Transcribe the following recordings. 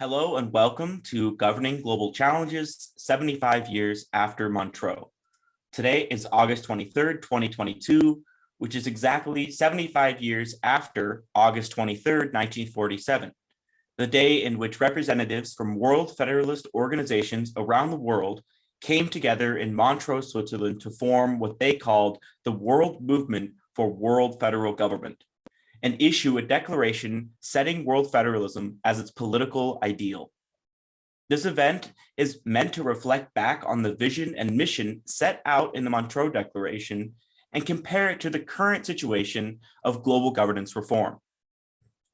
Hello and welcome to Governing Global Challenges 75 Years After Montreux. Today is August 23rd, 2022, which is exactly 75 years after August 23rd, 1947, the day in which representatives from World Federalist organizations around the world came together in Montreux, Switzerland to form what they called the World Movement for World Federal Government, and issue a declaration setting world federalism as its political ideal. This event is meant to reflect back on the vision and mission set out in the Montreux Declaration and compare it to the current situation of global governance reform.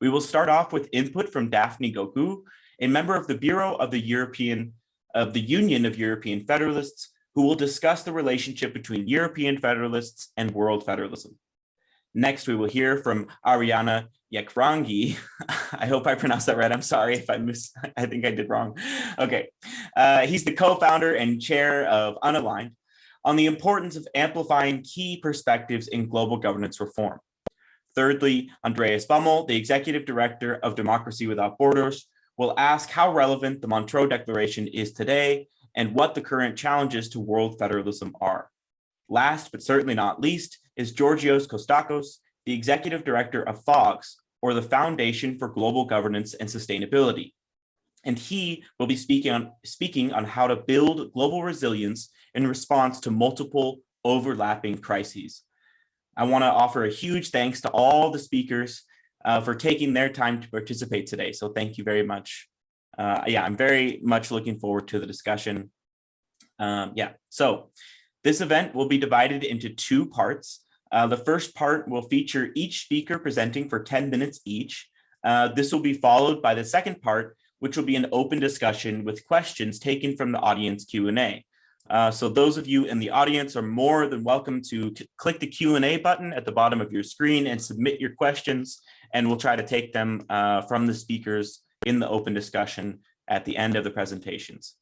We will start off with input from Daphne Gogou, a member of the Bureau of the Union of European Federalists, who will discuss the relationship between European Federalists and world federalism. Next, we will hear from Ariana Yekrangi. I hope I pronounced that right. I'm sorry if I think I did wrong. Okay. He's the co-founder and chair of Unaligned on the importance of amplifying key perspectives in global governance reform. Thirdly, Andreas Bummel, the executive director of Democracy Without Borders, will ask how relevant the Montreux Declaration is today and what the current challenges to world federalism are. Last, but certainly not least, is Georgios Kostakos, the executive director of FOGS, or the Foundation for Global Governance and Sustainability. And he will be speaking on how to build global resilience in response to multiple overlapping crises. I want to offer a huge thanks to all the speakers for taking their time to participate today. So thank you very much. I'm very much looking forward to the discussion. So this event will be divided into two parts. The first part will feature each speaker presenting for 10 minutes each. This will be followed by the second part, which will be an open discussion with questions taken from the audience Q&A. So those of you in the audience are more than welcome to click the Q&A button at the bottom of your screen and submit your questions, and we'll try to take them from the speakers in the open discussion at the end of the presentations.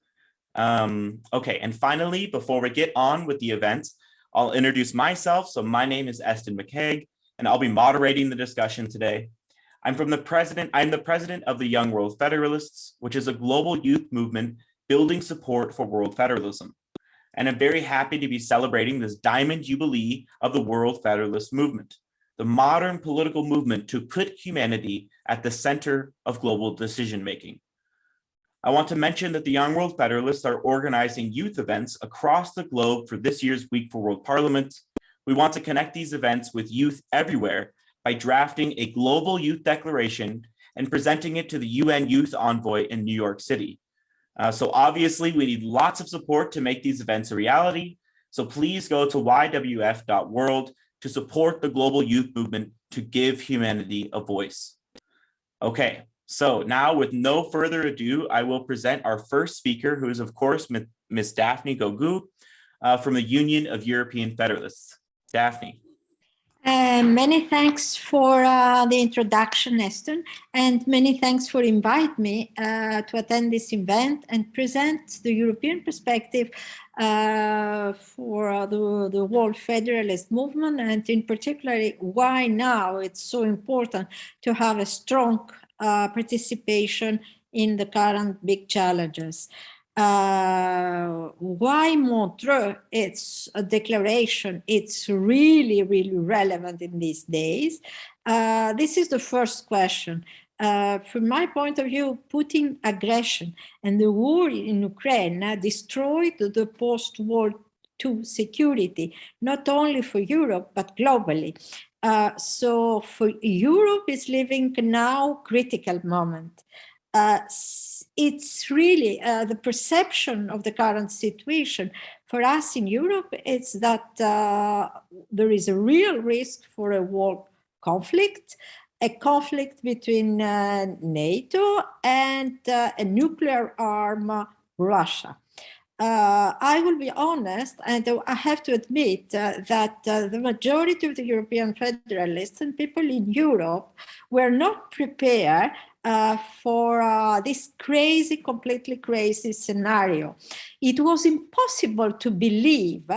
Okay, and finally, before we get on with the event, I'll introduce myself. So my name is Eston McCaig, and I'll be moderating the discussion today. I'm the president of the Young World Federalists, which is a global youth movement building support for world federalism. And I'm very happy to be celebrating this Diamond Jubilee of the World Federalist movement, the modern political movement to put humanity at the center of global decision-making. I want to mention that the Young World Federalists are organizing youth events across the globe for this year's Week for World Parliament. We want to connect these events with youth everywhere by drafting a global youth declaration and presenting it to the UN Youth Envoy in New York City. So obviously we need lots of support to make these events a reality. So please go to ywf.world to support the global youth movement to give humanity a voice. Okay. So now, with no further ado, I will present our first speaker, who is, of course, Ms. Daphne Gogou from the Union of European Federalists. Daphne. Many thanks for the introduction, Eston, and many thanks for inviting me to attend this event and present the European perspective for the World Federalist movement, and in particular, why now it's so important to have a strong participation in the current big challenges. Why Montreux? It's a declaration. It's really, really relevant in these days. This is the first question. From my point of view, Putin aggression and the war in Ukraine destroyed the post-World II security, not only for Europe, but globally. So for Europe is living now critical moment. It's really the perception of the current situation for us in Europe is that there is a real risk for a world conflict, a conflict between NATO and a nuclear arm Russia. I will be honest, and I have to admit that the majority of the European Federalists and people in Europe were not prepared for this crazy, completely crazy scenario. It was impossible to believe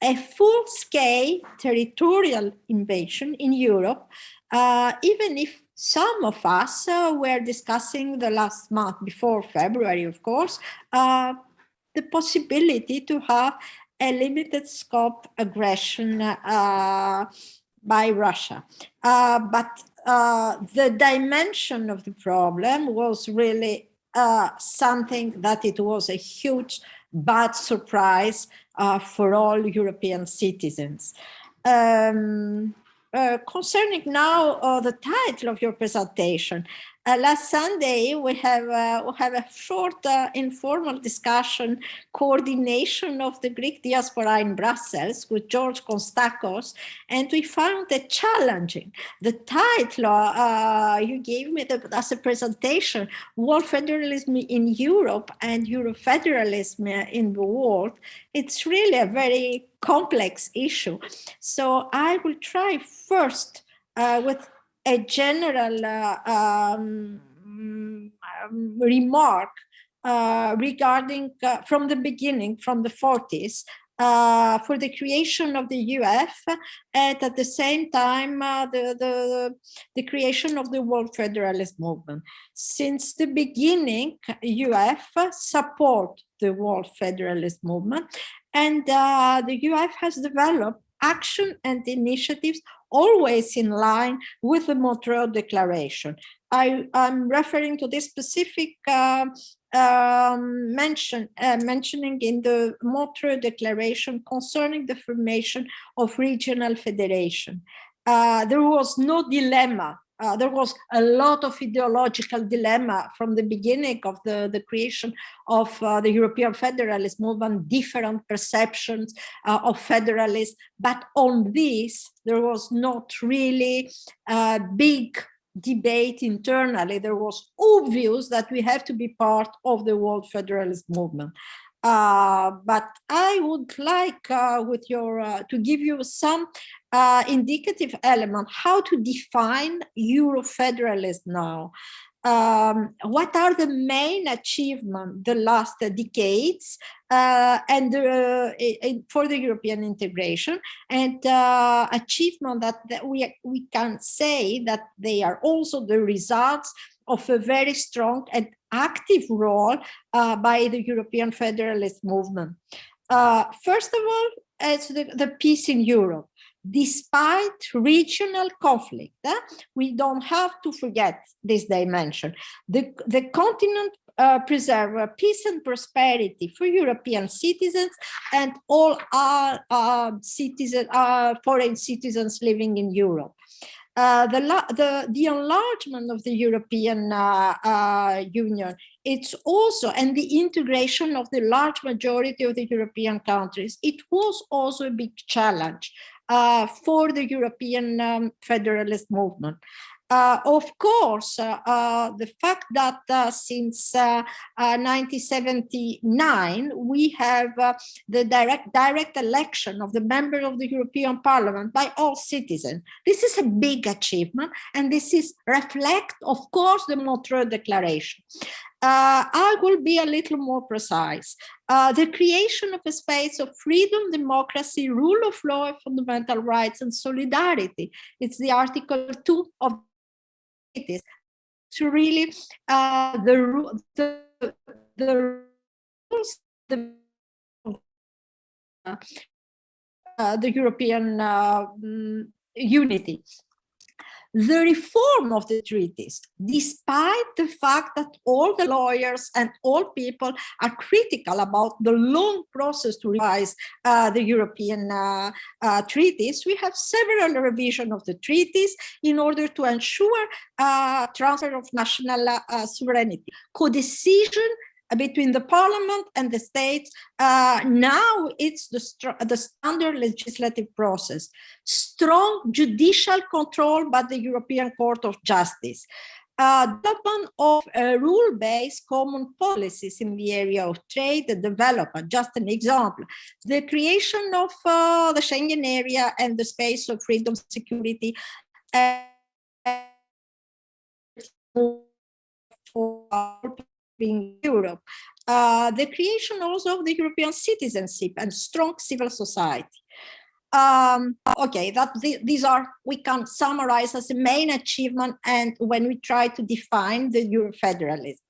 a full-scale territorial invasion in Europe, even if Some of us were discussing the last month, before February, of course, the possibility to have a limited scope aggression by Russia. But the dimension of the problem was really something that it was a huge bad surprise for all European citizens. Concerning now the title of your presentation, last Sunday we have a short informal discussion, coordination of the Greek diaspora in Brussels with George Kostakos, and we found it challenging. The title you gave me as a presentation, World Federalism in Europe and Euro-Federalism in the world, it's really a very complex issue. So I will try first with a general remark regarding from the beginning, from the 40s, for the creation of the UF, and at the same time the creation of the World Federalist movement. Since the beginning, UF support the World Federalist movement, and the UF has developed action and initiatives always in line with the Montreux Declaration. I'm referring to this specific mentioning in the Montreux Declaration concerning the formation of regional federation. There was no dilemma. There was a lot of ideological dilemma from the beginning of the creation of the European Federalist movement, different perceptions of federalists. But on this, there was not really a big debate internally. There was obvious that we have to be part of the World Federalist movement. But I would like with your to give you some indicative element how to define Euro-federalism now. What are the main achievements the last decades and for the European integration, and achievement that we can say that they are also the results of a very strong and active role by the European Federalist movement. First of all, it's the peace in Europe. Despite regional conflict, we don't have to forget this dimension. The continent preserve peace and prosperity for European citizens and all our foreign citizens living in Europe. The enlargement of the European Union, it's also, and the integration of the large majority of the European countries, it was also a big challenge for the European Federalist movement. Of course, the fact that since 1979, we have the direct election of the member of the European Parliament by all citizens. This is a big achievement, and this is reflect, of course, the Montreux Declaration. I will be a little more precise. The creation of a space of freedom, democracy, rule of law, fundamental rights, and solidarity. It's the Article 2 of it. To really the rules, the European unity. The reform of the treaties, despite the fact that all the lawyers and all people are critical about the long process to revise the European treaties, we have several revisions of the treaties in order to ensure transfer of national sovereignty, co-decision between the parliament and the states. Now it's the standard legislative process. Strong judicial control by the European Court of Justice. Development of rule-based common policies in the area of trade and development. Just an example, the creation of the Schengen area and the space of freedom, security, for in Europe, the creation also of the European citizenship and strong civil society. Okay, these are, we can summarize as a main achievement, and when we try to define the Eurofederalism.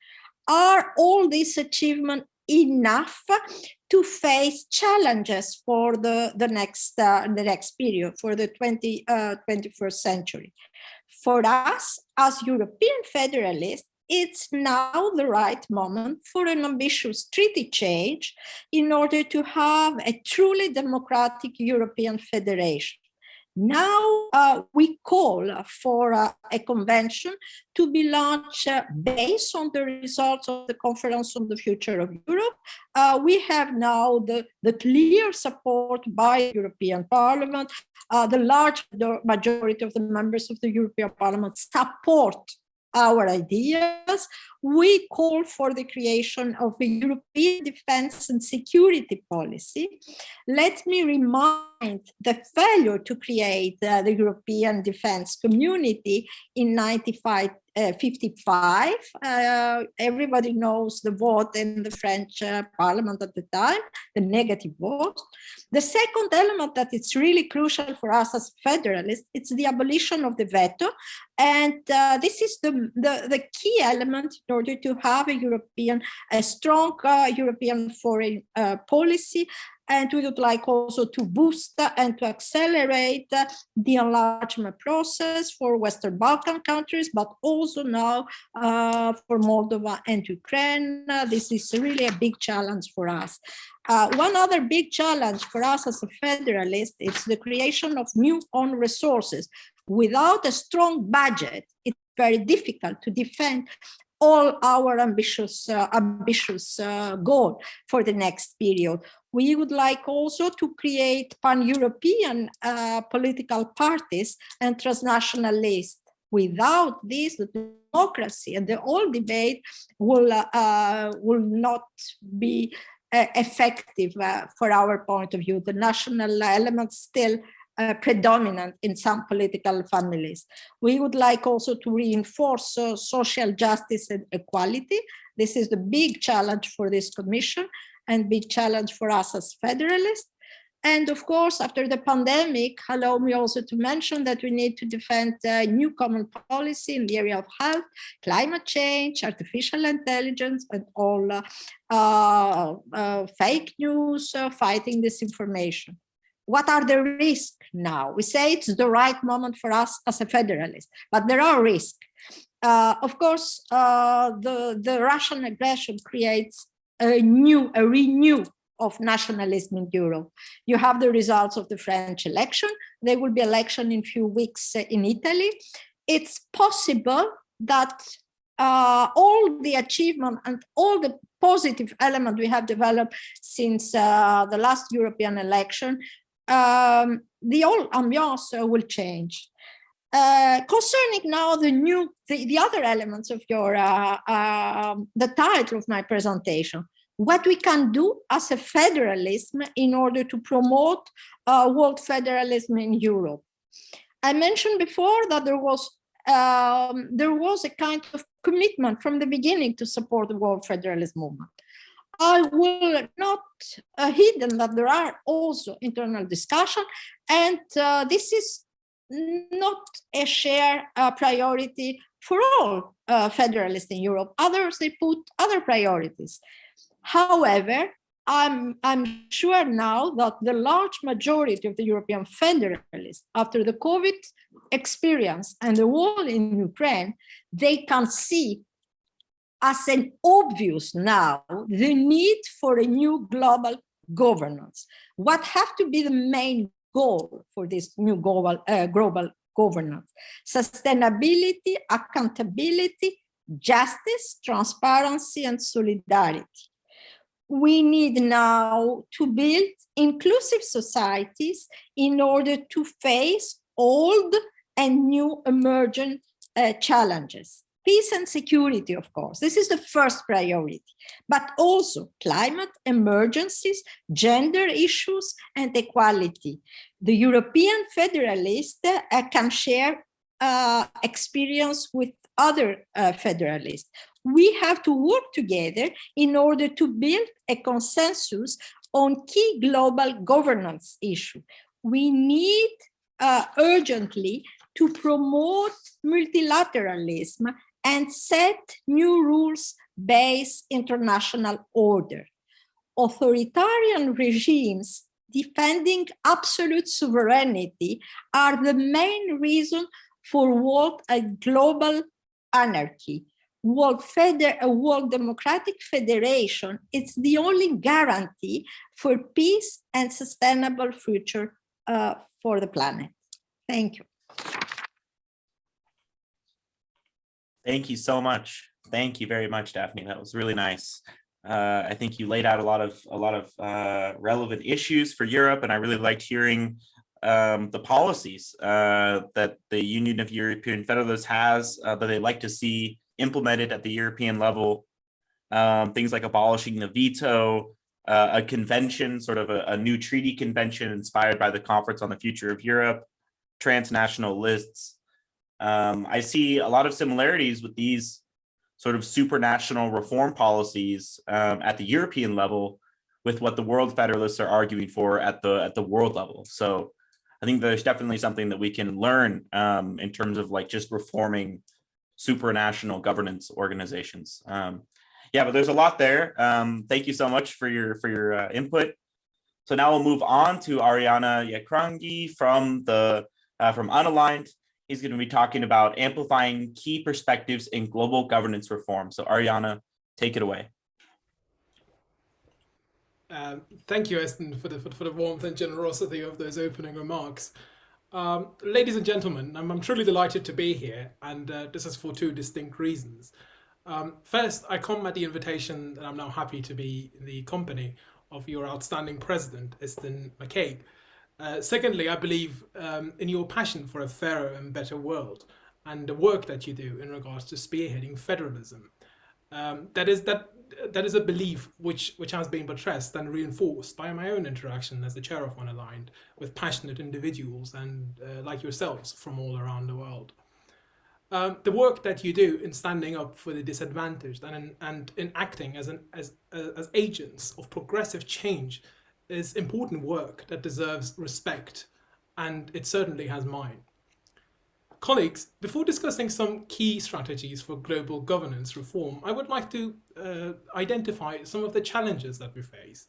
Are all these achievements enough to face challenges for the next period, for the 21st century? For us, as European Federalists, it's now the right moment for an ambitious treaty change in order to have a truly democratic European federation. Now we call for a convention to be launched based on the results of the Conference on the Future of Europe. We have now the clear support by the European Parliament. The large majority of the members of the European Parliament support our ideas. We call for the creation of a European defense and security policy. Let me remind the failure to create the European defense community in 1955. Everybody knows the vote in the French Parliament at the time, the negative vote. The second element that is really crucial for us as federalists, it's the abolition of the veto. And this is the key element in order to have a strong European foreign policy. And we would like also to boost and to accelerate the enlargement process for Western Balkan countries, but also now for Moldova and Ukraine. This is really a big challenge for us. One other big challenge for us as a federalist is the creation of new own resources. Without a strong budget, it's very difficult to defend all our ambitious goal for the next period. We would like also to create pan-European political parties and transnational lists. Without this, the democracy and the whole debate will not be effective for our point of view. The national elements still predominant in some political families. We would like also to reinforce social justice and equality. This is the big challenge for this commission and big challenge for us as federalists. And of course, after the pandemic, allow me also to mention that we need to defend a new common policy in the area of health, climate change, artificial intelligence, and all fake news, fighting disinformation. What are the risks now? We say it's the right moment for us as a federalist, but there are risks. Of course, the Russian aggression creates a renew of nationalism in Europe. You have the results of the French election. There will be election in a few weeks in Italy. It's possible that all the achievement and all the positive element we have developed since the last European election, the whole ambiance will change. Concerning now the other elements of your the title of my presentation, what we can do as a federalism in order to promote world federalism in Europe. I mentioned before that there was a kind of commitment from the beginning to support the world federalist movement. I will not hidden that there are also internal discussion, and this is not a shared priority for all federalists in Europe. Others, they put other priorities. However, I'm sure now that the large majority of the European federalists, after the COVID experience and the war in Ukraine, they can see as an obvious now the need for a new global governance. What have to be the main goal for this new global governance? Sustainability, accountability, justice, transparency, and solidarity. We need now to build inclusive societies in order to face old and new emergent challenges. Peace and security, of course, this is the first priority, but also climate emergencies, gender issues, and equality. The European Federalists can share experience with other federalists. We have to work together in order to build a consensus on key global governance issues. we need urgently to promote multilateralism and set new rules-based international order. Authoritarian regimes defending absolute sovereignty are the main reason for world and global anarchy. A world democratic federation is the only guarantee for peace and sustainable future for the planet. Thank you. Thank you so much. Thank you very much, Daphne. That was really nice. I think you laid out a lot of relevant issues for Europe, and I really liked hearing the policies that the Union of European Federalists has that they'd like to see implemented at the European level. Things like abolishing the veto, a convention, sort of a new treaty convention inspired by the Conference on the Future of Europe, transnational lists. I see a lot of similarities with these sort of supranational reform policies at the European level with what the World Federalists are arguing for at the world level. So I think there's definitely something that we can learn in terms of like just reforming supranational governance organizations. Yeah, but there's a lot there. Thank you so much for your input. So now we'll move on to Ariana Yekrangi from Unaligned. He's going to be talking about amplifying key perspectives in global governance reform. So Ariana, take it away. Thank you, Eston, for the warmth and generosity of those opening remarks. Ladies and gentlemen, I'm truly delighted to be here, and this is for two distinct reasons. First, I come at the invitation, and I'm now happy to be in the company of your outstanding president, Eston McCabe. Secondly, I believe in your passion for a fairer and better world and the work that you do in regards to spearheading federalism. That is a belief which has been buttressed and reinforced by my own interaction as the chair of Unaligned with passionate individuals and like yourselves from all around the world. The work that you do in standing up for the disadvantaged and in acting as agents of progressive change is important work that deserves respect, and it certainly has mine. Colleagues, before discussing some key strategies for global governance reform, I would like to identify some of the challenges that we face.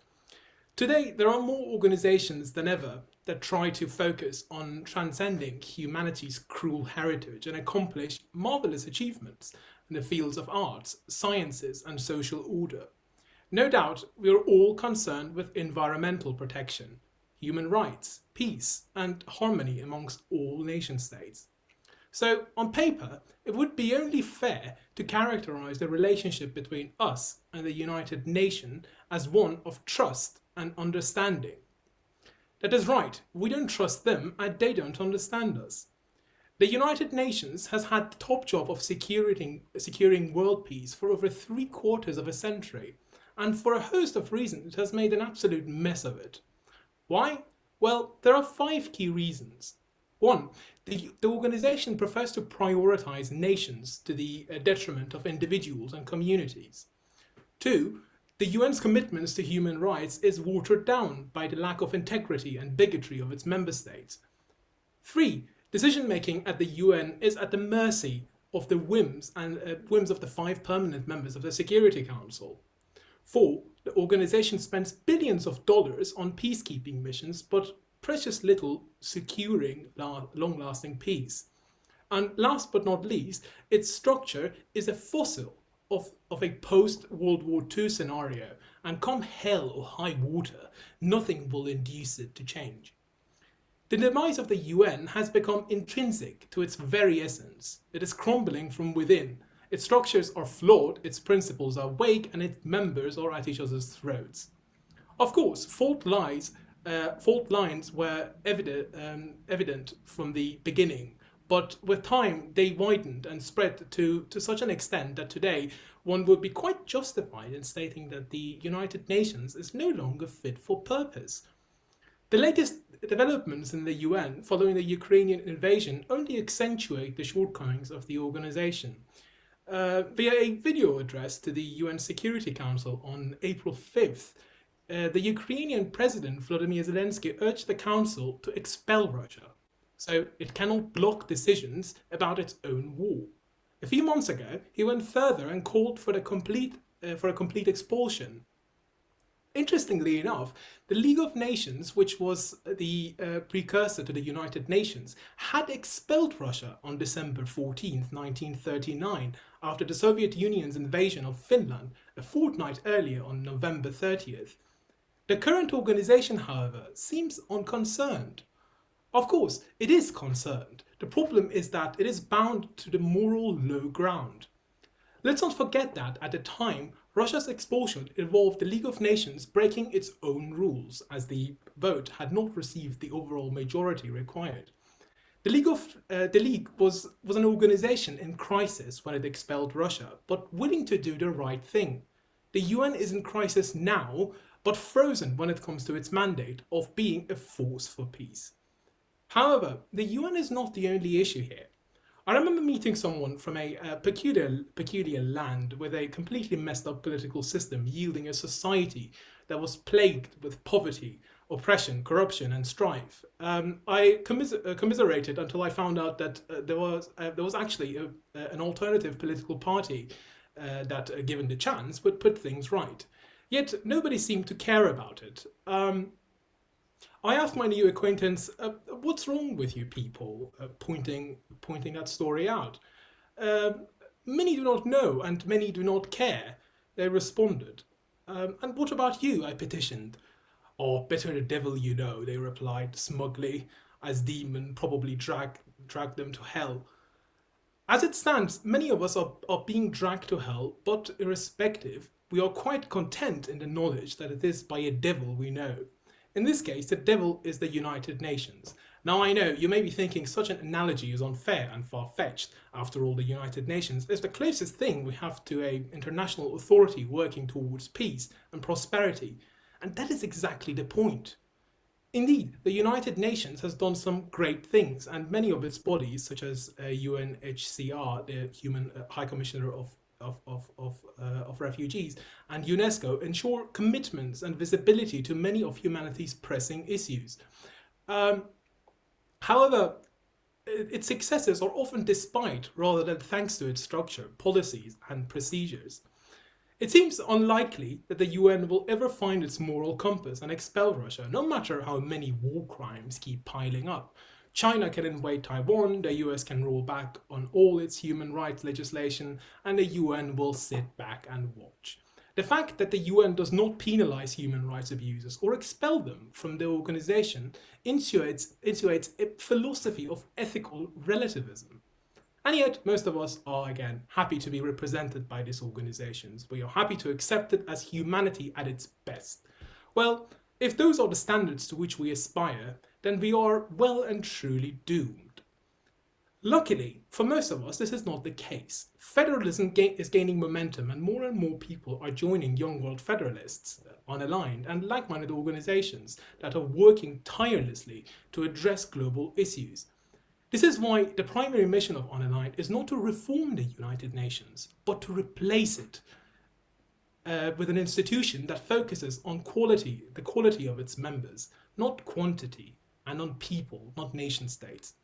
Today, there are more organizations than ever that try to focus on transcending humanity's cruel heritage and accomplish marvelous achievements in the fields of arts, sciences, and social order. No doubt, we are all concerned with environmental protection, human rights, peace, and harmony amongst all nation states. So, on paper, it would be only fair to characterize the relationship between us and the United Nations as one of trust and understanding. That is right, we don't trust them and they don't understand us. The United Nations has had the top job of securing world peace for over 3/4 of a century, and for a host of reasons it has made an absolute mess of it. Why? Well, there are 5 key reasons. 1. The organization prefers to prioritize nations to the detriment of individuals and communities. 2. The UN's commitments to human rights is watered down by the lack of integrity and bigotry of its member states. 3. Decision-making at the UN is at the mercy of the whims of the 5 permanent members of the Security Council. 4. The organization spends billions of dollars on peacekeeping missions, but precious little securing long-lasting peace. And last but not least, its structure is a fossil of a post-World War II scenario, and come hell or high water, nothing will induce it to change. The demise of the UN has become intrinsic to its very essence. It is crumbling from within. Its structures are flawed, its principles are vague, and its members are at each other's throats. Of course, fault lines were evident from the beginning, but with time they widened and spread to such an extent that today one would be quite justified in stating that the United Nations is no longer fit for purpose. The latest developments in the UN following the Ukrainian invasion only accentuate the shortcomings of the organization. Via a video address to the UN Security Council on April 5th, the Ukrainian president Volodymyr Zelensky urged the council to expel Russia, so it cannot block decisions about its own war. A few months ago, he went further and called for a complete expulsion. Interestingly enough, the League of Nations, which was the precursor to the United Nations, had expelled Russia on December 14, 1939, after the Soviet Union's invasion of Finland a fortnight earlier on November 30th. The current organization, however, seems unconcerned. Of course, it is concerned. The problem is that it is bound to the moral low ground. Let's not forget that, at the time, Russia's expulsion involved the League of Nations breaking its own rules, as the vote had not received the overall majority required. The League was an organization in crisis when it expelled Russia, but willing to do the right thing. The UN is in crisis now, but frozen when it comes to its mandate of being a force for peace. However, the UN is not the only issue here. I remember meeting someone from a peculiar land with a completely messed up political system yielding a society that was plagued with poverty, oppression, corruption and strife. I commiserated until I found out that there was actually an alternative political party that, given the chance, would put things right. Yet nobody seemed to care about it. I asked my new acquaintance, what's wrong with you people, pointing that story out. Many do not know and many do not care, they responded. And what about you, I petitioned. Oh, better the devil you know, they replied smugly, as demon probably dragged them to hell. As it stands, many of us are being dragged to hell, but irrespective, we are quite content in the knowledge that it is by a devil we know. In this case, the devil is the United Nations. Now I know you may be thinking such an analogy is unfair and far-fetched. After all, the United Nations is the closest thing we have to an international authority working towards peace and prosperity. And that is exactly the point. Indeed, the United Nations has done some great things, and many of its bodies, such as UNHCR, the Human High Commissioner of refugees, and UNESCO ensure commitments and visibility to many of humanity's pressing issues. However, its successes are often despite rather than thanks to its structure, policies and procedures. It seems unlikely that the UN will ever find its moral compass and expel Russia, no matter how many war crimes keep piling up. China can invade Taiwan, the US can roll back on all its human rights legislation, and the UN will sit back and watch. The fact that the UN does not penalize human rights abusers or expel them from the organization insinuates a philosophy of ethical relativism. And yet, most of us are, again, happy to be represented by these organizations. We are happy to accept it as humanity at its best. Well, if those are the standards to which we aspire, then we are well and truly doomed. Luckily, for most of us, this is not the case. Federalism is gaining momentum, and more people are joining Young World Federalists, unaligned and like-minded organizations that are working tirelessly to address global issues. This is why the primary mission of Unaligned is not to reform the United Nations, but to replace it with an institution that focuses on the quality of its members, not quantity, and on people, not nation states.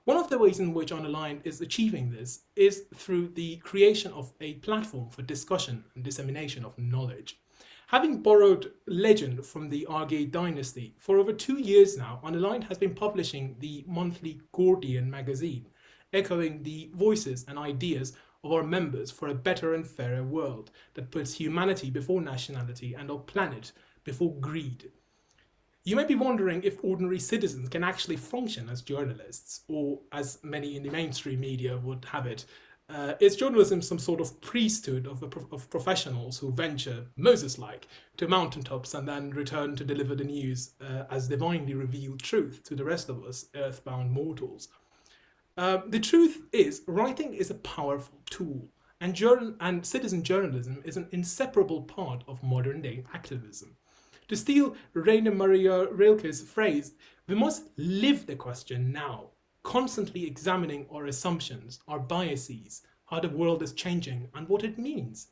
One of the ways in which Unaligned is achieving this is through the creation of a platform for discussion and dissemination of knowledge. Having borrowed legend from the Argei dynasty, for over 2 years now, Unaligned has been publishing the monthly Gordian magazine, echoing the voices and ideas of our members for a better and fairer world that puts humanity before nationality and our planet before greed. You may be wondering if ordinary citizens can actually function as journalists, or as many in the mainstream media would have it, is journalism some sort of priesthood of professionals who venture, Moses-like, to mountaintops and then return to deliver the news as divinely revealed truth to the rest of us, earthbound mortals? The truth is, writing is a powerful tool, and citizen journalism is an inseparable part of modern-day activism. To steal Rainer Maria Rilke's phrase, we must live the question now, constantly examining our assumptions, our biases, how the world is changing, and what it means.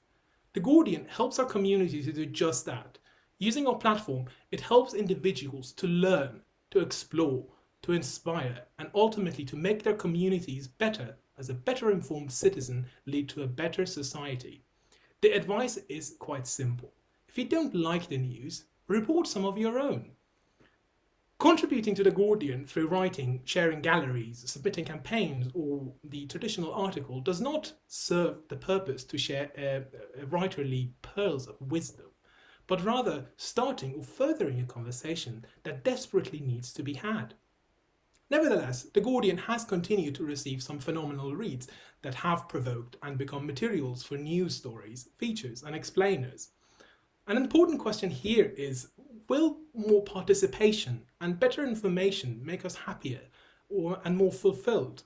The Gordian helps our community to do just that, Using our platform, it helps individuals to learn, to explore, to inspire, and ultimately to make their communities better as a better informed citizen lead to a better society. The advice is quite simple. If you don't like the news, report some of your own. Contributing to The Guardian through writing, sharing galleries, submitting campaigns, or the traditional article does not serve the purpose to share writerly pearls of wisdom, but rather starting or furthering a conversation that desperately needs to be had. Nevertheless, The Guardian has continued to receive some phenomenal reads that have provoked and become materials for news stories, features, and explainers. An important question here is, will more participation and better information make us happier and more fulfilled?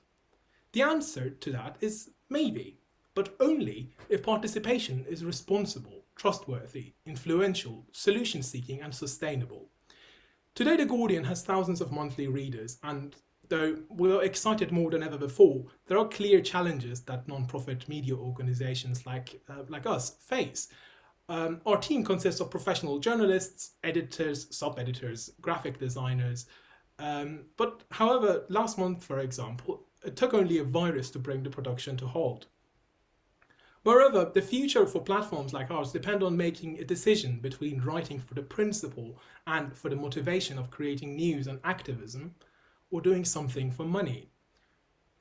The answer to that is maybe, but only if participation is responsible, trustworthy, influential, solution-seeking, and sustainable. Today, The Guardian has thousands of monthly readers, and though we're excited more than ever before, there are clear challenges that non-profit media organizations like us face. Our team consists of professional journalists, editors, sub-editors, graphic designers. But however, last month, for example, it took only a virus to bring the production to halt. Moreover, the future for platforms like ours depend on making a decision between writing for the principle and for the motivation of creating news and activism, or doing something for money.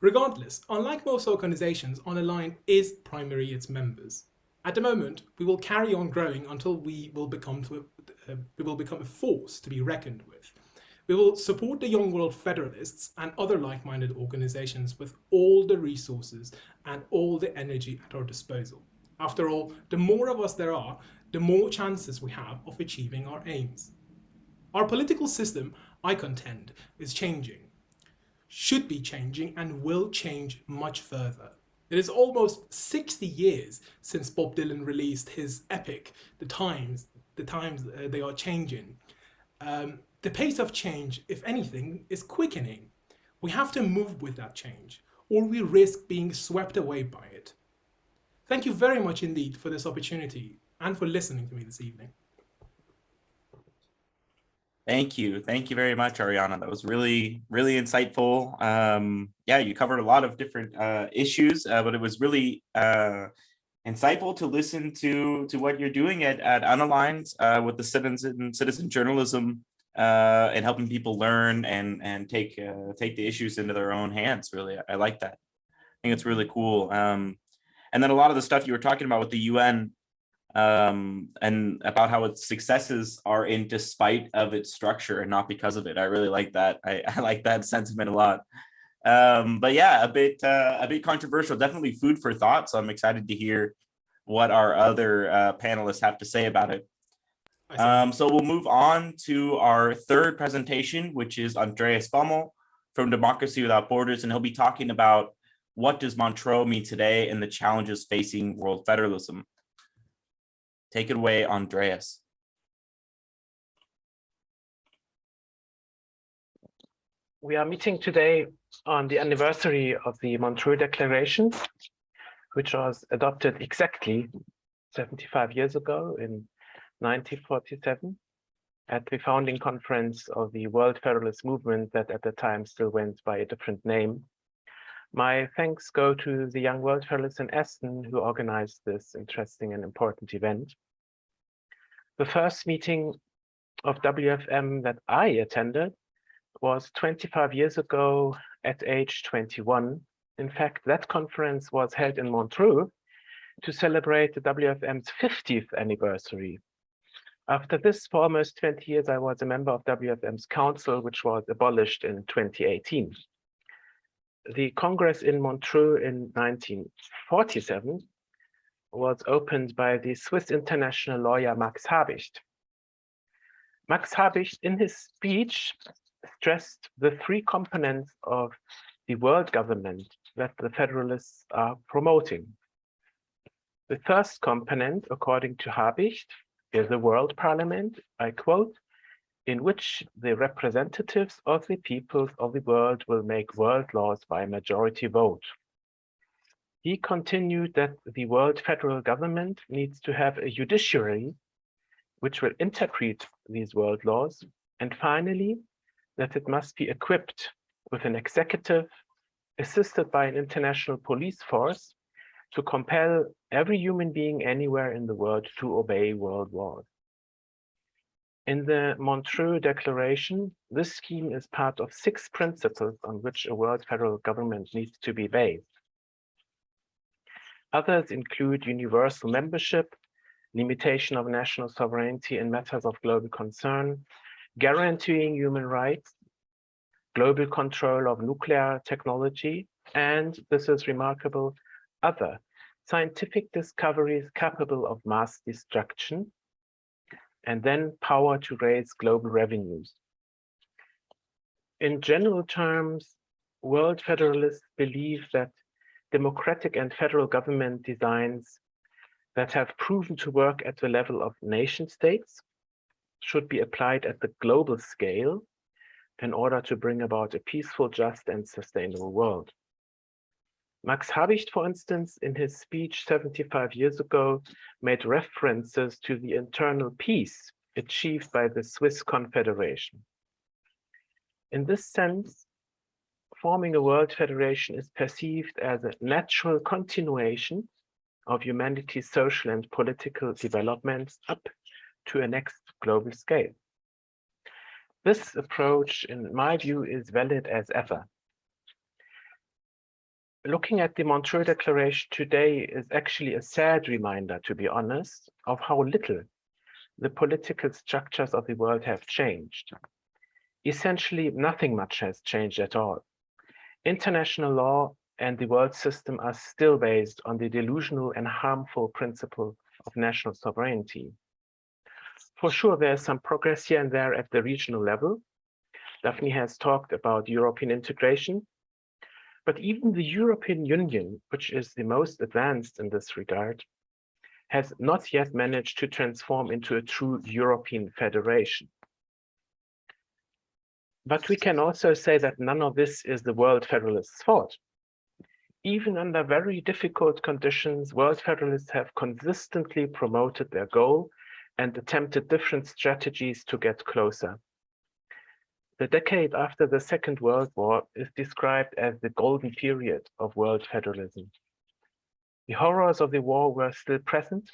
Regardless, unlike most organizations, Online is primarily its members. At the moment, we will carry on growing until we will become a force to be reckoned with. We will support the Young World Federalists and other like-minded organizations with all the resources and all the energy at our disposal. After all, the more of us there are, the more chances we have of achieving our aims. Our political system, I contend, is changing, should be changing, and will change much further. It is almost 60 years since Bob Dylan released his epic, The Times They Are Changing. The pace of change, if anything, is quickening. We have to move with that change, or we risk being swept away by it. Thank you very much indeed for this opportunity and for listening to me this evening. Thank you. Thank you very much, Ariana. That was really, really insightful. Yeah, you covered a lot of different issues, but it was really insightful to listen to what you're doing at Unaligned with the citizen journalism and helping people learn and take the issues into their own hands. Really, I like that. I think it's really cool. And then a lot of the stuff you were talking about with the UN. And about how its successes are in despite of its structure and not because of it. I really like that. I like that sentiment a lot. But yeah, a bit controversial, definitely food for thought. So I'm excited to hear what our other panelists have to say about it. So we'll move on to our third presentation, which is Andreas Bummel from Democracy Without Borders, and he'll be talking about what does Montreux mean today and the challenges facing world federalism. Take it away, Andreas. We are meeting today on the anniversary of the Montreux Declaration, which was adopted exactly 75 years ago in 1947 at the founding conference of the World Federalist Movement that at the time still went by a different name. My thanks go to the Young World Federalists in Aston who organized this interesting and important event. The first meeting of WFM that I attended was 25 years ago at age 21. In fact, that conference was held in Montreux to celebrate the WFM's 50th anniversary. After this, for almost 20 years, I was a member of WFM's council, which was abolished in 2018. The Congress in Montreux in 1947 was opened by the Swiss international lawyer Max Habicht. Max Habicht, in his speech, stressed the three components of the world government that the Federalists are promoting. The first component, according to Habicht, is the World Parliament, I quote, in which the representatives of the peoples of the world will make world laws by majority vote. He continued that the world federal government needs to have a judiciary which will interpret these world laws, and finally, that it must be equipped with an executive assisted by an international police force to compel every human being anywhere in the world to obey world laws. In the Montreux Declaration, this scheme is part of 6 principles on which a world federal government needs to be based. Others include universal membership, limitation of national sovereignty in matters of global concern, guaranteeing human rights, global control of nuclear technology, and, this is remarkable, other scientific discoveries capable of mass destruction, and then power to raise global revenues. In general terms, world federalists believe that democratic and federal government designs that have proven to work at the level of nation states should be applied at the global scale in order to bring about a peaceful, just, and sustainable world. Max Habicht, for instance, in his speech 75 years ago, made references to the internal peace achieved by the Swiss Confederation. In this sense, forming a world federation is perceived as a natural continuation of humanity's social and political developments up to a next global scale. This approach, in my view, is valid as ever. Looking at the Montreux Declaration today is actually a sad reminder, to be honest, of how little the political structures of the world have changed. Essentially, nothing much has changed at all. International law and the world system are still based on the delusional and harmful principle of national sovereignty. For sure, there's some progress here and there at the regional level. Daphne has talked about European integration, but even the European Union, which is the most advanced in this regard, has not yet managed to transform into a true European federation. But we can also say that none of this is the World Federalists' fault. Even under very difficult conditions, World Federalists have consistently promoted their goal and attempted different strategies to get closer. The decade after the Second World War is described as the golden period of world federalism. The horrors of the war were still present.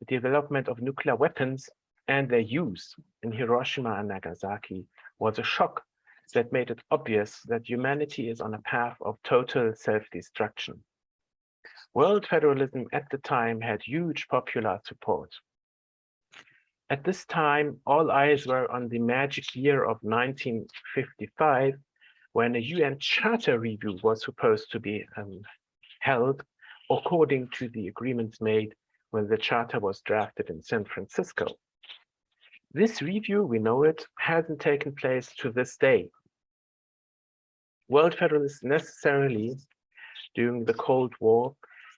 The development of nuclear weapons and their use in Hiroshima and Nagasaki was a shock that made it obvious that humanity is on a path of total self-destruction. World federalism at the time had huge popular support. At this time, all eyes were on the magic year of 1955, when a UN Charter review was supposed to be held according to the agreements made when the Charter was drafted in San Francisco. This review, we know it, hasn't taken place to this day. World Federalists necessarily, during the Cold War,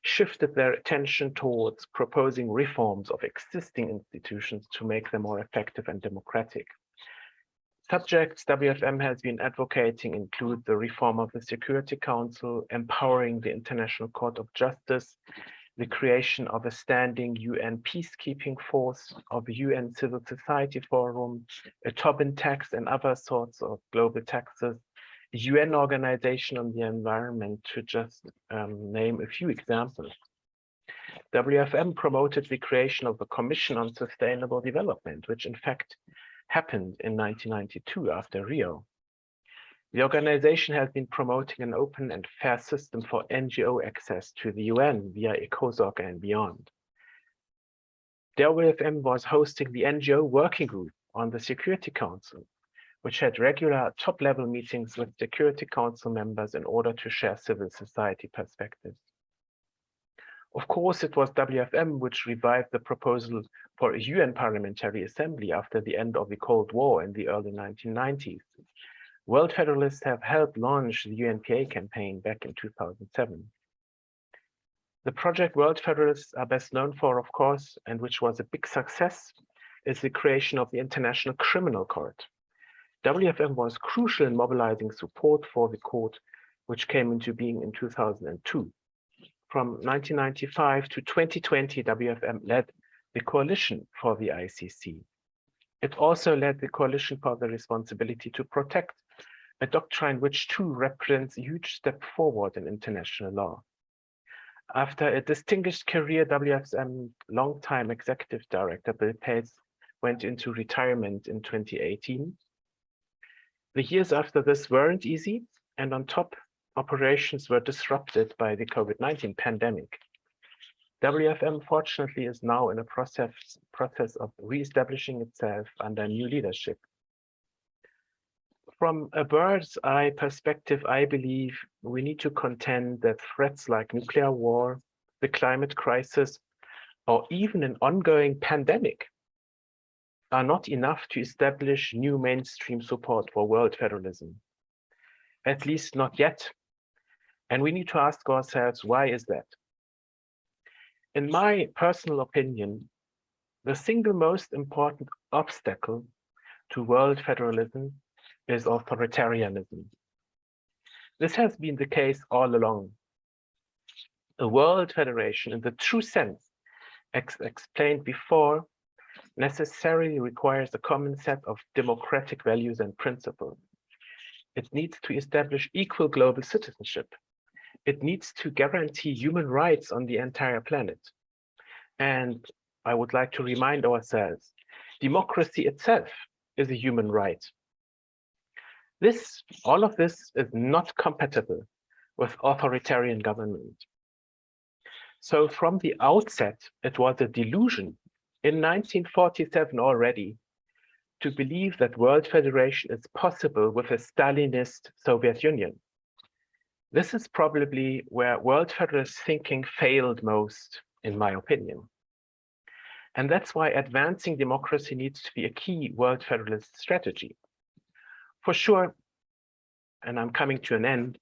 shifted their attention towards proposing reforms of existing institutions to make them more effective and democratic. Subjects WFM has been advocating include the reform of the Security Council, empowering the International Court of Justice, the creation of a standing UN peacekeeping force, of a UN civil society forum, a Tobin tax and other sorts of global taxes, a UN organization on the environment, to just name a few examples. WFM promoted the creation of the Commission on Sustainable Development, which in fact happened in 1992 after Rio. The organization has been promoting an open and fair system for NGO access to the UN via ECOSOC and beyond. WFM was hosting the NGO working group on the Security Council, which had regular top-level meetings with Security Council members in order to share civil society perspectives. Of course, it was WFM which revived the proposal for a UN Parliamentary Assembly after the end of the Cold War in the early 1990s. World Federalists have helped launch the UNPA campaign back in 2007. The project World Federalists are best known for, of course, and which was a big success, is the creation of the International Criminal Court. WFM was crucial in mobilizing support for the court, which came into being in 2002. From 1995 to 2020, WFM led the Coalition for the ICC. It also led the Coalition for the Responsibility to Protect, a doctrine which too represents a huge step forward in international law. After a distinguished career, WFM longtime executive director Bill Pace went into retirement in 2018. The years after this weren't easy, and on top, operations were disrupted by the COVID-19 pandemic. WFM, fortunately, is now in a process of re-establishing itself under new leadership. From a bird's eye perspective, I believe we need to contend that threats like nuclear war, the climate crisis, or even an ongoing pandemic are not enough to establish new mainstream support for world federalism. At least not yet. And we need to ask ourselves, why is that? In my personal opinion, the single most important obstacle to world federalism is authoritarianism. This has been the case all along. A world federation, in the true sense explained before, necessarily requires a common set of democratic values and principles. It needs to establish equal global citizenship. It needs to guarantee human rights on the entire planet. And I would like to remind ourselves, democracy itself is a human right. All of this is not compatible with authoritarian government. So from the outset, it was a delusion in 1947 already to believe that world federation is possible with a Stalinist Soviet Union. This is probably where world federalist thinking failed most, in my opinion. And that's why advancing democracy needs to be a key world federalist strategy. For sure, and I'm coming to an end,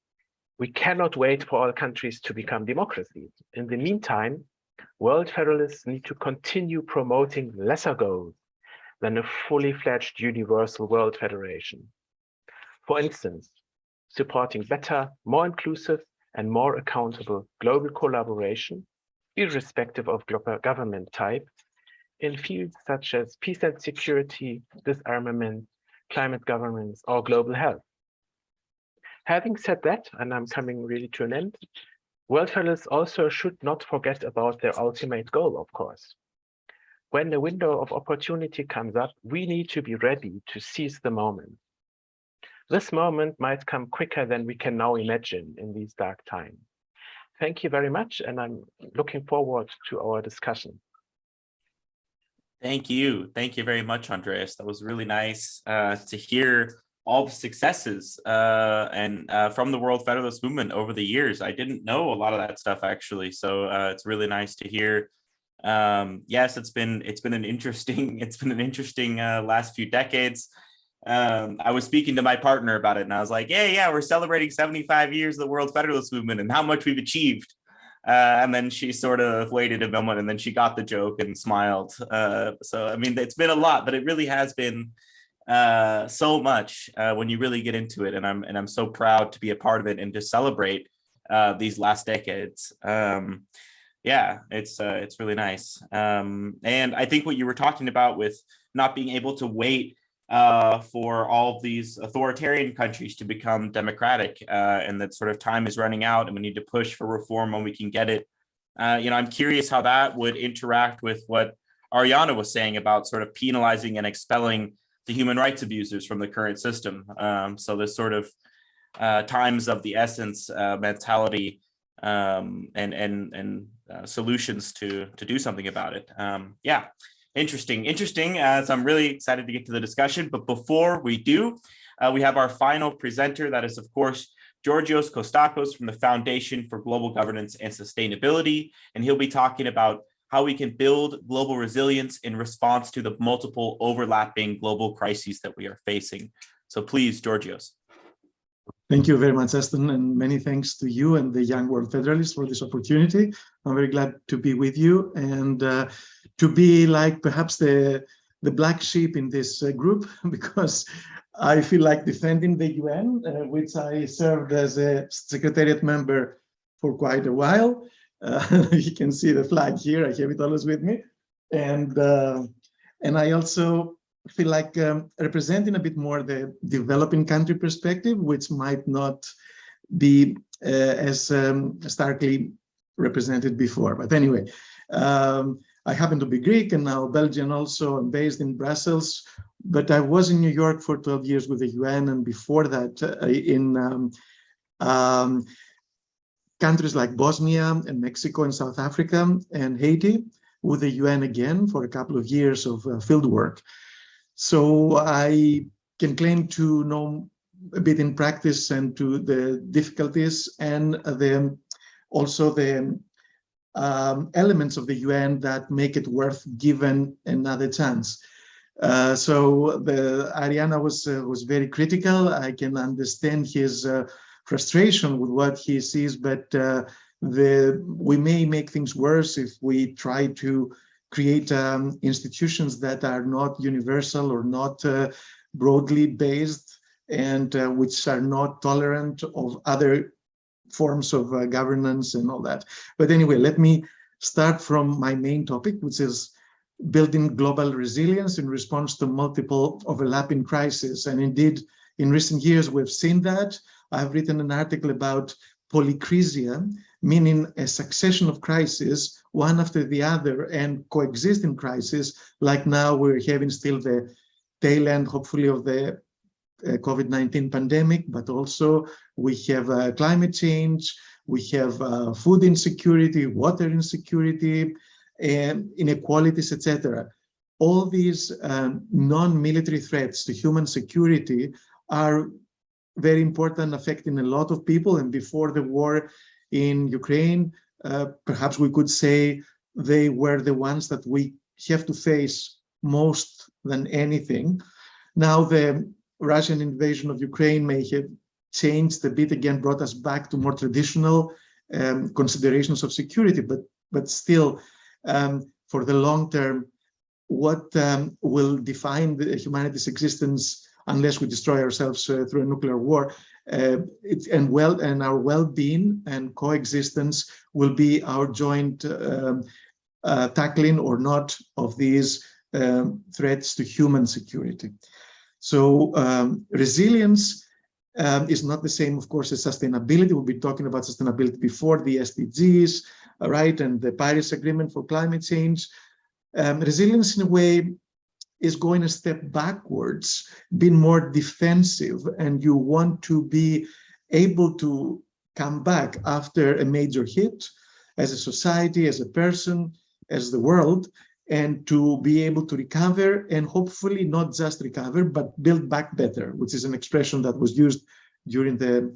we cannot wait for all countries to become democracies. In the meantime, world federalists need to continue promoting lesser goals than a fully fledged universal world federation. For instance, supporting better, more inclusive, and more accountable global collaboration, irrespective of global government type, in fields such as peace and security, disarmament, climate governance, or global health. Having said that, and I'm coming really to an end, world federalists also should not forget about their ultimate goal, of course. When the window of opportunity comes up, we need to be ready to seize the moment. This moment might come quicker than we can now imagine in these dark times. Thank you very much, and I'm looking forward to our discussion. Thank you. Thank you very much, Andreas. That was really nice to hear all the successes and from the World Federalist Movement over the years. I didn't know a lot of that stuff, actually. So it's really nice to hear. Yes, it's been an interesting last few decades. I was speaking to my partner about it, and I was like, yeah, we're celebrating 75 years of the World Federalist Movement and how much we've achieved. And then she sort of waited a moment, and then she got the joke and smiled. So, I mean, it's been a lot, but it really has been so much when you really get into it. And I'm so proud to be a part of it and to celebrate these last decades. Yeah, it's really nice. And I think what you were talking about with not being able to wait for all of these authoritarian countries to become democratic, and that sort of time is running out and we need to push for reform when we can get it. I'm curious how that would interact with what Ariana was saying about sort of penalizing and expelling the human rights abusers from the current system. So this sort of times of the essence mentality and solutions to do something about it. Yeah. Interesting. So I'm really excited to get to the discussion. But before we do, we have our final presenter. That is, of course, Georgios Kostakos from the Foundation for Global Governance and Sustainability. And he'll be talking about how we can build global resilience in response to the multiple overlapping global crises that we are facing. So please, Georgios. Thank you very much, Aston, and many thanks to you and the Young World Federalists for this opportunity. I'm very glad to be with you and to be like perhaps the black sheep in this group, because I feel like defending the UN, which I served as a Secretariat member for quite a while. You can see the flag here. I have it always with me. And I also feel like representing a bit more the developing country perspective, which might not be as starkly represented before. But anyway, I happen to be Greek and now Belgian also. I'm based in Brussels, but I was in New York for 12 years with the UN, and before that in countries like Bosnia and Mexico and South Africa and Haiti with the UN again for a couple of years of field work. So I can claim to know a bit in practice and to the difficulties and also the elements of the UN that make it worth giving another chance. So Ariana was very critical. I can understand his frustration with what he sees, but we may make things worse if we try to create institutions that are not universal or not broadly based, and which are not tolerant of other forms of governance and all that. But anyway, let me start from my main topic, which is building global resilience in response to multiple overlapping crises. And indeed, in recent years, we've seen that. I've written an article about polycrisia, meaning a succession of crises, one after the other, and coexisting crises, like now we're having still the tail end, hopefully, of the COVID-19 pandemic, but also we have climate change, we have food insecurity, water insecurity, and inequalities, etc. All these non-military threats to human security are very important, affecting a lot of people. And before the war in Ukraine, perhaps we could say they were the ones that we have to face most than anything. Now the Russian invasion of Ukraine may have changed a bit, again, brought us back to more traditional considerations of security, but still, for the long term, what will define humanity's existence unless we destroy ourselves through a nuclear war, and our well-being and coexistence will be our joint tackling or not of these threats to human security. So resilience is not the same, of course, as sustainability. We'll be talking about sustainability before the SDGs, right, and the Paris Agreement for climate change. Resilience, in a way, is going a step backwards, being more defensive, and you want to be able to come back after a major hit as a society, as a person, as the world, and to be able to recover, and hopefully not just recover, but build back better, which is an expression that was used during the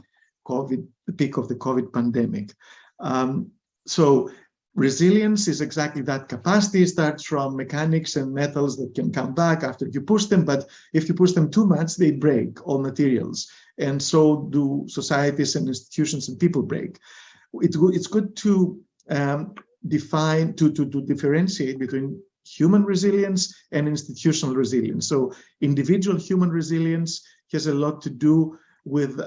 peak of the COVID pandemic. So resilience is exactly that capacity. It starts from mechanics and metals that can come back after you push them, but if you push them too much, they break, all materials. And so do societies and institutions and people break. It's good to differentiate between human resilience and institutional resilience. So individual human resilience has a lot to do with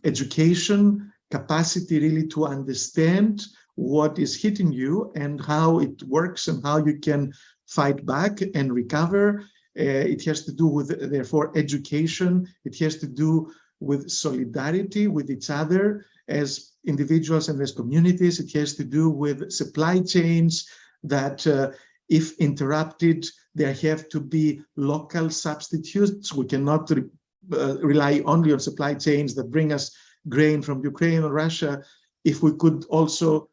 education, capacity really to understand what is hitting you and how it works and how you can fight back and recover. It has to do with, therefore, education. It has to do with solidarity with each other as individuals and as communities. It has to do with supply chains that, if interrupted, there have to be local substitutes. We cannot rely only on supply chains that bring us grain from Ukraine or Russia. If we could also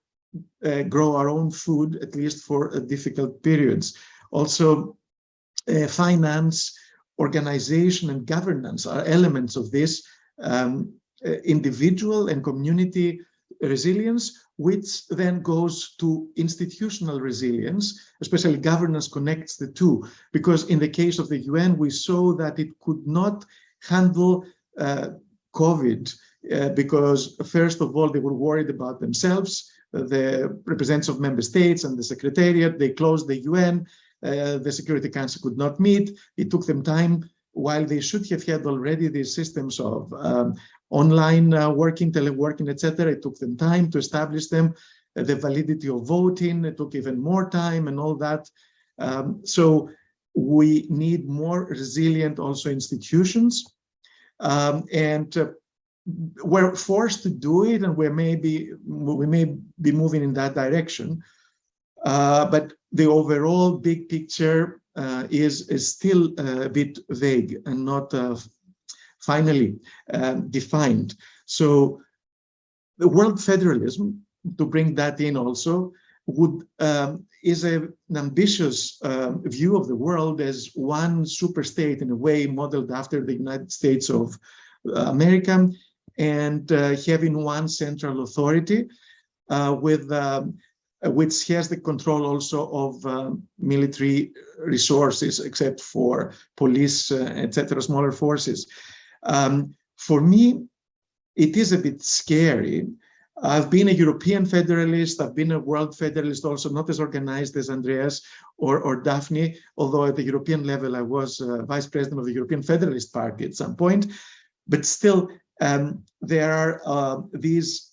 grow our own food, at least for difficult periods. Also, finance, organization, and governance are elements of this individual and community resilience, which then goes to institutional resilience. Especially governance connects the two, because in the case of the UN, we saw that it could not handle COVID because, first of all, they were worried about themselves, the representatives of member states and the secretariat. They closed the UN. The Security Council could not meet. It took them time, while they should have had already these systems of online working, teleworking, etc. It took them time to establish them. The validity of voting, it took even more time and all that. So we need more resilient also institutions, and we're forced to do it, and we may be moving in that direction. But the overall big picture is still a bit vague and not finally defined. So the world federalism, to bring that in also, is an ambitious view of the world as one super state, in a way modeled after the United States of America, and having one central authority which has the control also of military resources, except for police, etc., smaller forces. For me, it is a bit scary. I've been a European federalist. I've been a world federalist also, not as organized as Andreas or Daphne, although at the European level, I was vice president of the European Federalist Party at some point. But still, there are these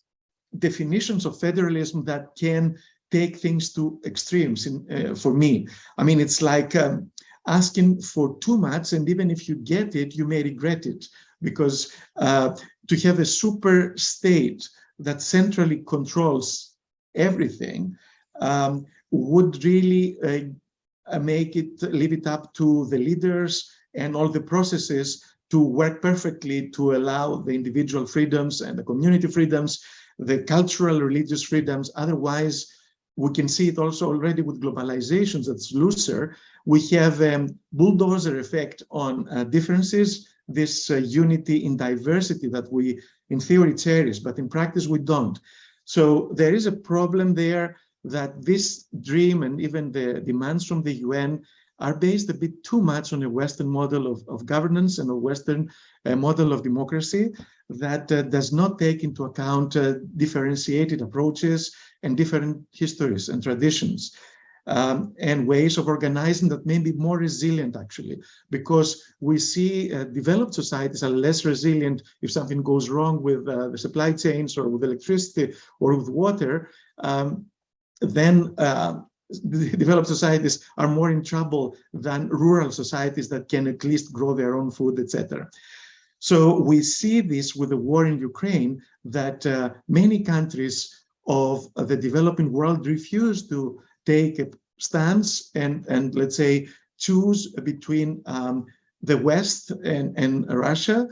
definitions of federalism that can take things to extremes for me. I mean, it's like asking for too much, and even if you get it, you may regret it, because to have a super state that centrally controls everything would really leave it up to the leaders and all the processes to work perfectly to allow the individual freedoms and the community freedoms, the cultural, religious freedoms. Otherwise, we can see it also already with globalizations that's looser. We have a bulldozer effect on differences, this unity in diversity that we, in theory, cherish, but in practice, we don't. So there is a problem there that this dream and even the demands from the UN are based a bit too much on a Western model of governance and a Western model of democracy that does not take into account differentiated approaches and different histories and traditions and ways of organizing that may be more resilient, actually, because we see developed societies are less resilient if something goes wrong with the supply chains or with electricity or with water. Then developed societies are more in trouble than rural societies that can at least grow their own food, etc. So we see this with the war in Ukraine, that many countries of the developing world refuse to take a stance and let's say choose between the West and Russia,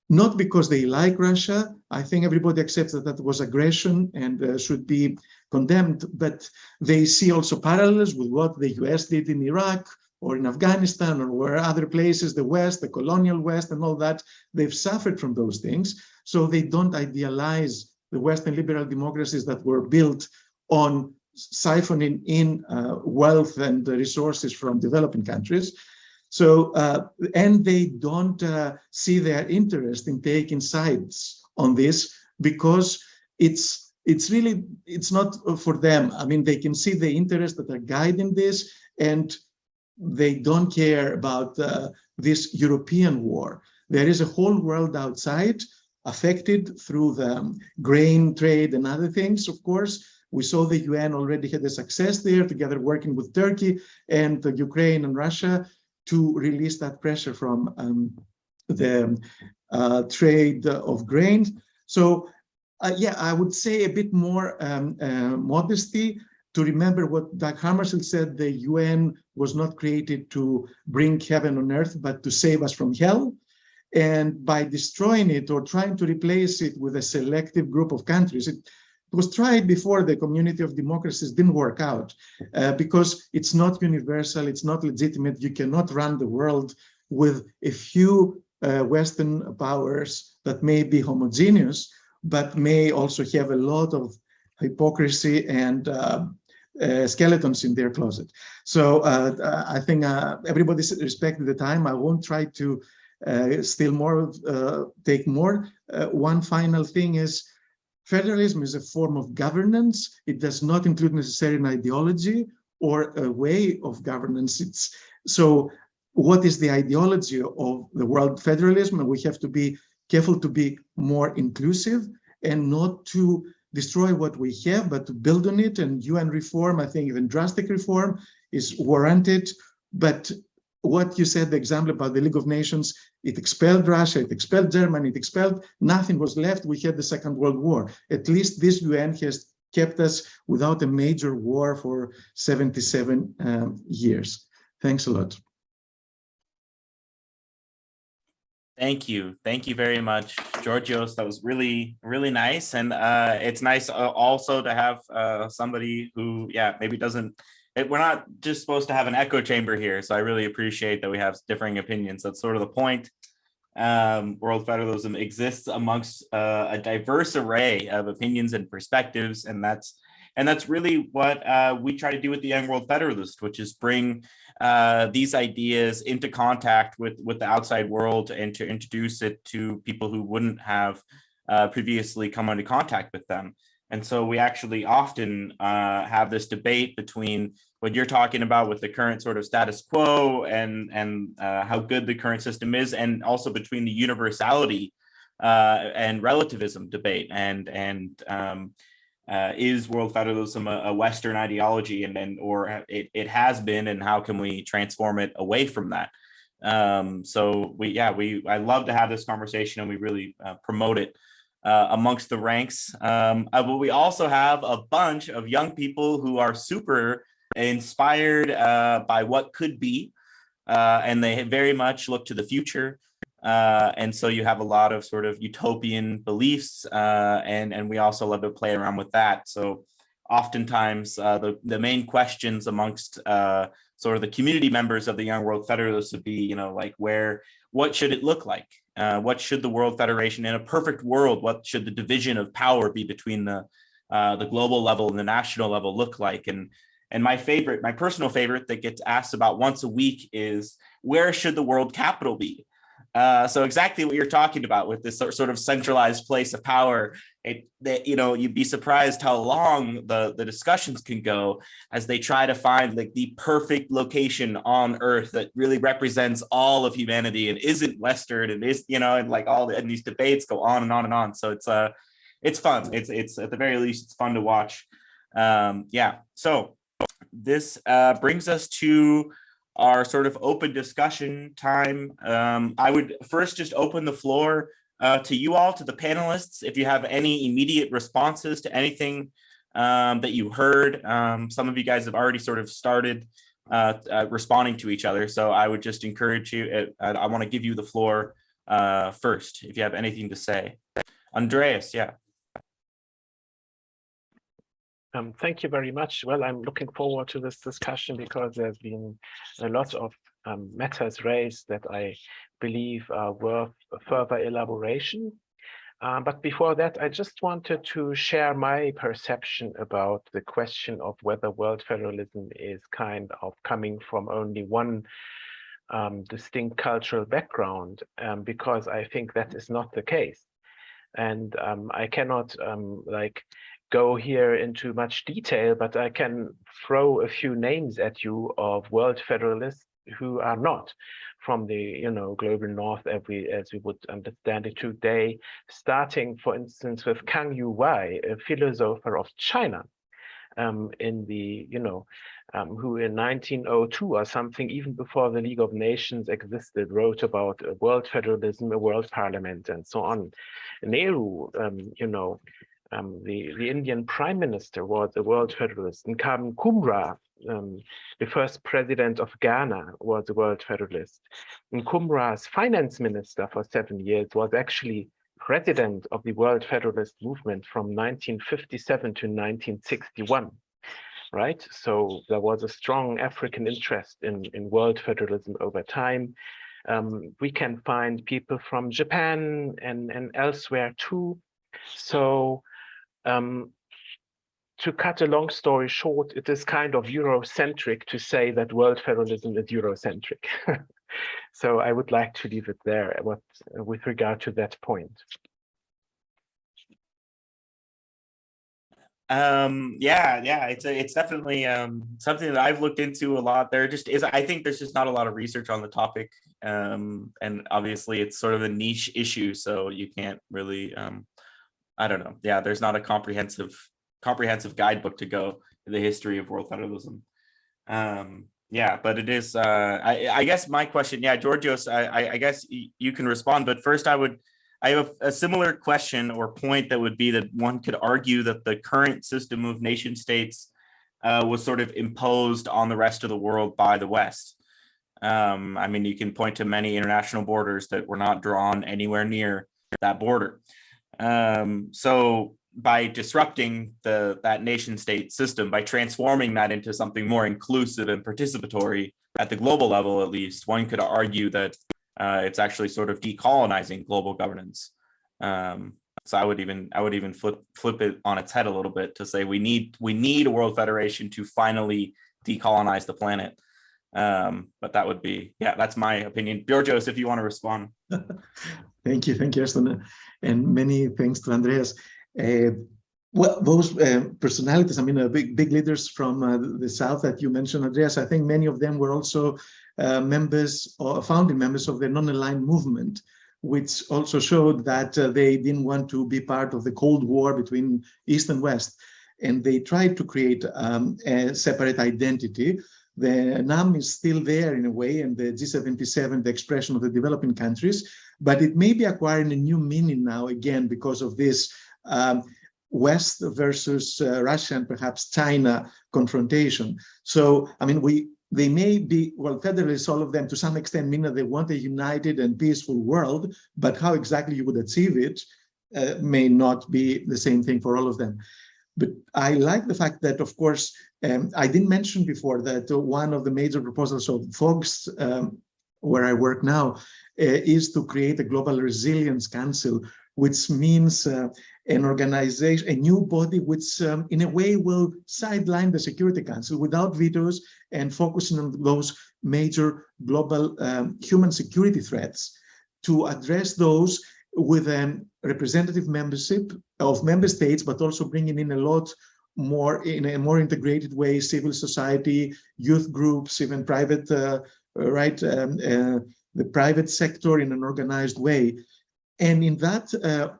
not because they like Russia. I think everybody accepts that that was aggression and should be condemned, but they see also parallels with what the US did in Iraq or in Afghanistan or where other places, the West, the colonial West and all that, they've suffered from those things. So they don't idealize the Western liberal democracies that were built on siphoning in wealth and resources from developing countries. So, and they don't see their interest in taking sides on this because it's not for them. I mean, they can see the interests that are guiding this, and they don't care about this European war. There is a whole world outside affected through the grain trade and other things, of course. We saw the UN already had a success there, together working with Turkey and Ukraine and Russia to release that pressure from the trade of grain. So, yeah, I would say a bit more modesty, to remember what Dag Hammarskjöld said: the UN was not created to bring heaven on earth, but to save us from hell. And by destroying it or trying to replace it with a selective group of countries, it was tried before. The community of democracies didn't work out because it's not universal, it's not legitimate. You cannot run the world with a few Western powers that may be homogeneous, but may also have a lot of hypocrisy and skeletons in their closet. So I think everybody's respected the time. I won't try to steal more, take more. One final thing is, federalism is a form of governance. It does not include necessarily an ideology or a way of governance. So what is the ideology of the world federalism? And we have to be careful to be more inclusive and not to destroy what we have, but to build on it. And UN reform, I think even drastic reform, is warranted. But what you said, the example about the League of Nations, it expelled Russia, it expelled Germany, it expelled, nothing was left. We had the Second World War. At least this UN has kept us without a major war for 77 years. Thanks a lot. Thank you very much, Georgios. That was really, really nice. And it's nice also to have somebody who, maybe doesn't, we're not just supposed to have an echo chamber here. So I really appreciate that we have differing opinions. That's sort of the point. World Federalism exists amongst a diverse array of opinions and perspectives. And that's really what we try to do with the Young World Federalist, which is bring these ideas into contact with the outside world and to introduce it to people who wouldn't have previously come into contact with them. And so we actually often have this debate between what you're talking about with the current sort of status quo and how good the current system is, and also between the universality and relativism debate and is world federalism a Western ideology, or it has been, and how can we transform it away from that? So I love to have this conversation, and we really promote it amongst the ranks. But we also have a bunch of young people who are super inspired by what could be, and they very much look to the future. And so you have a lot of sort of utopian beliefs, and we also love to play around with that. So oftentimes the main questions amongst sort of the community members of the Young World Federalists would be, like what should it look like? What should the World Federation, in a perfect world, what should the division of power be between the global level and the national level look like? And my personal favorite that gets asked about once a week is, where should the world capital be? So exactly what you're talking about with this sort of centralized place of power, you'd be surprised how long the discussions can go as they try to find like the perfect location on Earth that really represents all of humanity and isn't Western and is, and like and these debates go on and on and on. So it's fun. It's at the very least, it's fun to watch. So this brings us to our sort of open discussion time. I would first just open the floor to you all, to the panelists, if you have any immediate responses to anything that you heard. Some of you guys have already sort of started responding to each other, so I would just encourage you. I want to give you the floor first, if you have anything to say. Andreas, yeah. Thank you very much. Well, I'm looking forward to this discussion because there's been a lot of matters raised that I believe are worth further elaboration. But before that, I just wanted to share my perception about the question of whether world federalism is kind of coming from only one distinct cultural background, because I think that is not the case. And I cannot go here into much detail, but I can throw a few names at you of world federalists who are not from the global north as we would understand it today, starting, for instance, with Kang Yu-wai, a philosopher of China, in the who in 1902 or something, even before the League of Nations existed, wrote about world federalism, a world parliament, and so on. Nehru, the Indian Prime Minister, was a world federalist. And Kumra, the first president of Ghana, was a world federalist. And Kumra's finance minister for 7 years was actually president of the World Federalist movement from 1957 to 1961, right? So there was a strong African interest in world federalism over time. We can find people from Japan and elsewhere too. So to cut a long story short, it is kind of Eurocentric to say that world federalism is Eurocentric. So I would like to leave it there with regard to that point. It's definitely something that I've looked into a lot. I think there's just not a lot of research on the topic, and obviously it's sort of a niche issue, so you can't really I don't know. There's not a comprehensive guidebook to go in the history of world federalism. Yeah, but it is, I guess my question, yeah, Georgios, I guess you can respond, but first I have a similar question or point that would be that one could argue that the current system of nation states was sort of imposed on the rest of the world by the West. I mean, you can point to many international borders that were not drawn anywhere near that border. So by disrupting that nation state system, by transforming that into something more inclusive and participatory at the global level, at least, one could argue that it's actually sort of decolonizing global governance. So I would even flip it on its head a little bit to say we need a world federation to finally decolonize the planet. But that would be, yeah, that's my opinion. Georgios, if you want to respond. Thank you, Aston, and many thanks to Andreas. Well, those personalities, I mean, big leaders from the South that you mentioned, Andreas, I think many of them were also members or founding members of the non-aligned movement, which also showed that they didn't want to be part of the Cold War between East and West. And they tried to create a separate identity. The NAM is still there in a way, and the G77, the expression of the developing countries, but it may be acquiring a new meaning now again because of this West versus Russia and perhaps China confrontation. So, I mean, they may be, well, Federalists, all of them, to some extent, mean that they want a united and peaceful world, but how exactly you would achieve it may not be the same thing for all of them. But I like the fact that, of course, I didn't mention before that one of the major proposals of Fox, where I work now, is to create a global resilience council, which means an organization, a new body, which in a way will sideline the Security Council without vetoes and focusing on those major global human security threats to address those with a representative membership of member states, but also bringing in a lot more in a more integrated way, civil society, youth groups, even private, the private sector in an organized way. And in that,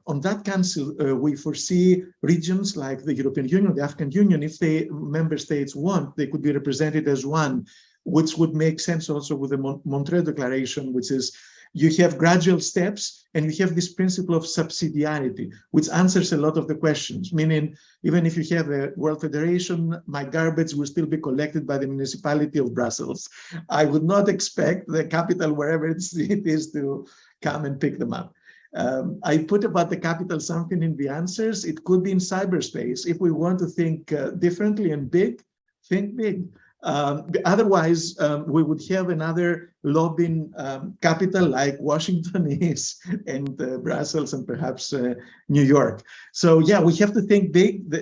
on that council, we foresee regions like the European Union, the African Union, if the member states want, they could be represented as one, which would make sense also with the Montreux Declaration, which is you have gradual steps and you have this principle of subsidiarity, which answers a lot of the questions, meaning even if you have a World Federation, my garbage will still be collected by the municipality of Brussels. I would not expect the capital, wherever it is, to come and pick them up. I put about the capital something in the answers. It could be in cyberspace. If we want to think differently and big, think big. Otherwise, we would have another lobbying capital like Washington is, and Brussels, and perhaps New York. So yeah, we have to think big.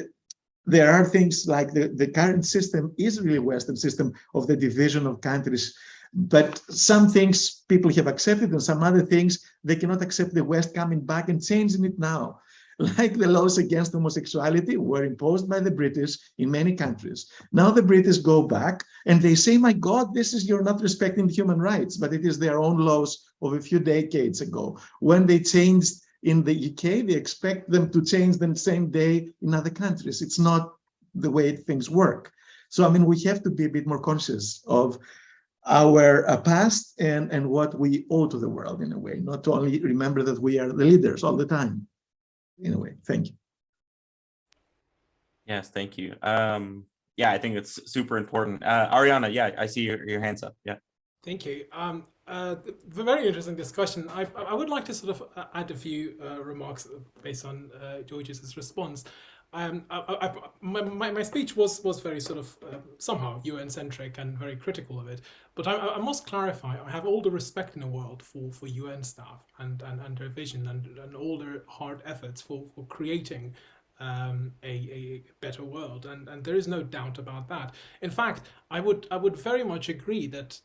There are things like the current system is really a Western system of the division of countries. But some things people have accepted, and some other things they cannot accept the West coming back and changing it now. Like the laws against homosexuality were imposed by the British in many countries. Now the British go back and they say, my God, you're not respecting human rights, but it is their own laws of a few decades ago. When they changed in the UK, they expect them to change the same day in other countries. It's not the way things work. So, I mean, we have to be a bit more conscious of our past and what we owe to the world in a way, not to only remember that we are the leaders all the time. In a way, thank you. Yes, thank you. Yeah, I think it's super important. Ariana, yeah, I see your hands up. Yeah. Thank you. Very interesting discussion. I would like to sort of add a few remarks based on Georgios' response. My speech was very sort of somehow UN-centric and very critical of it, but I must clarify, I have all the respect in the world for UN staff and their vision and all their hard efforts for creating a better world, and there is no doubt about that. In fact, I would very much agree that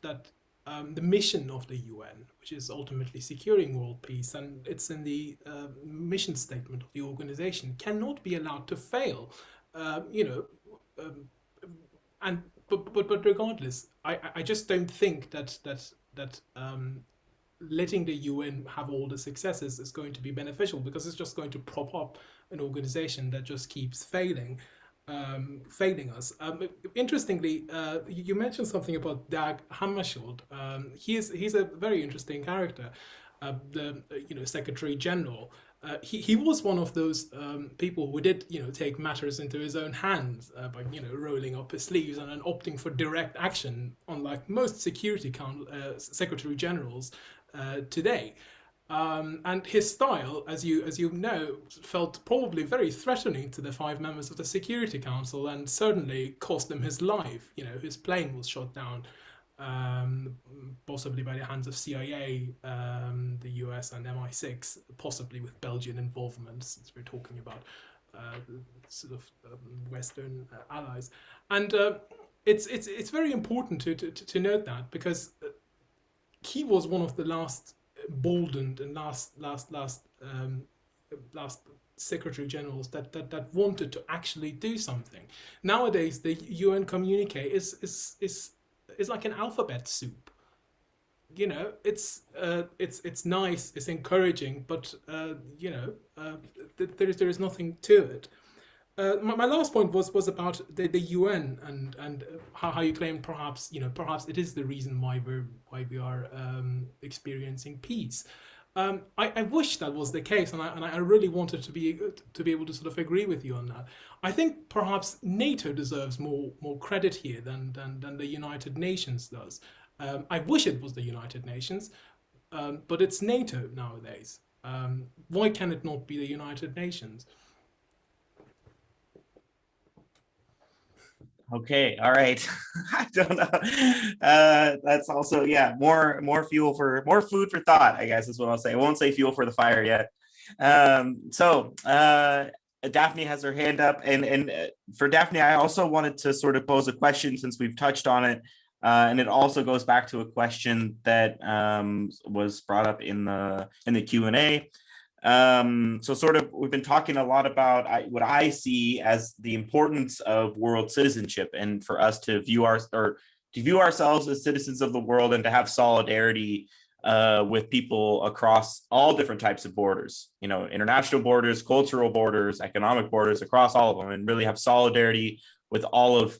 the mission of the UN, which is ultimately securing world peace, and it's in the mission statement of the organization, cannot be allowed to fail. But regardless, I just don't think that letting the UN have all the successes is going to be beneficial, because it's just going to prop up an organization that just keeps failing. failing us. Interestingly, you mentioned something about Dag Hammarskjöld. He's a very interesting character. The Secretary General. He was one of those people who did take matters into his own hands by rolling up his sleeves and then opting for direct action, unlike most Secretary Generals today. And his style, as you know, felt probably very threatening to the 5 members of the Security Council, and certainly cost him his life. His plane was shot down, possibly by the hands of CIA, the US, and MI6, possibly with Belgian involvement, since we're talking about Western allies. And it's very important to note that, because he was one of the last emboldened and last Secretary Generals that wanted to actually do something. Nowadays, the UN communique is like an alphabet soup. It's nice, it's encouraging, but there is nothing to it. My last point was about the UN and how you claim perhaps it is the reason why we are experiencing peace. I wish that was the case, and I really wanted to be able to sort of agree with you on that. I think perhaps NATO deserves more credit here than the United Nations does. I wish it was the United Nations, but it's NATO nowadays. Why can it not be the United Nations? Okay, all right. I don't know. That's also, more food for thought, I guess is what I'll say. I won't say fuel for the fire yet. Daphne has her hand up, and for Daphne, I also wanted to sort of pose a question, since we've touched on it, and it also goes back to a question that was brought up in the Q&A. So sort of, we've been talking a lot about what I see as the importance of world citizenship, and for us to view ourselves as citizens of the world, and to have solidarity with people across all different types of borders, international borders, cultural borders, economic borders, across all of them, and really have solidarity with all of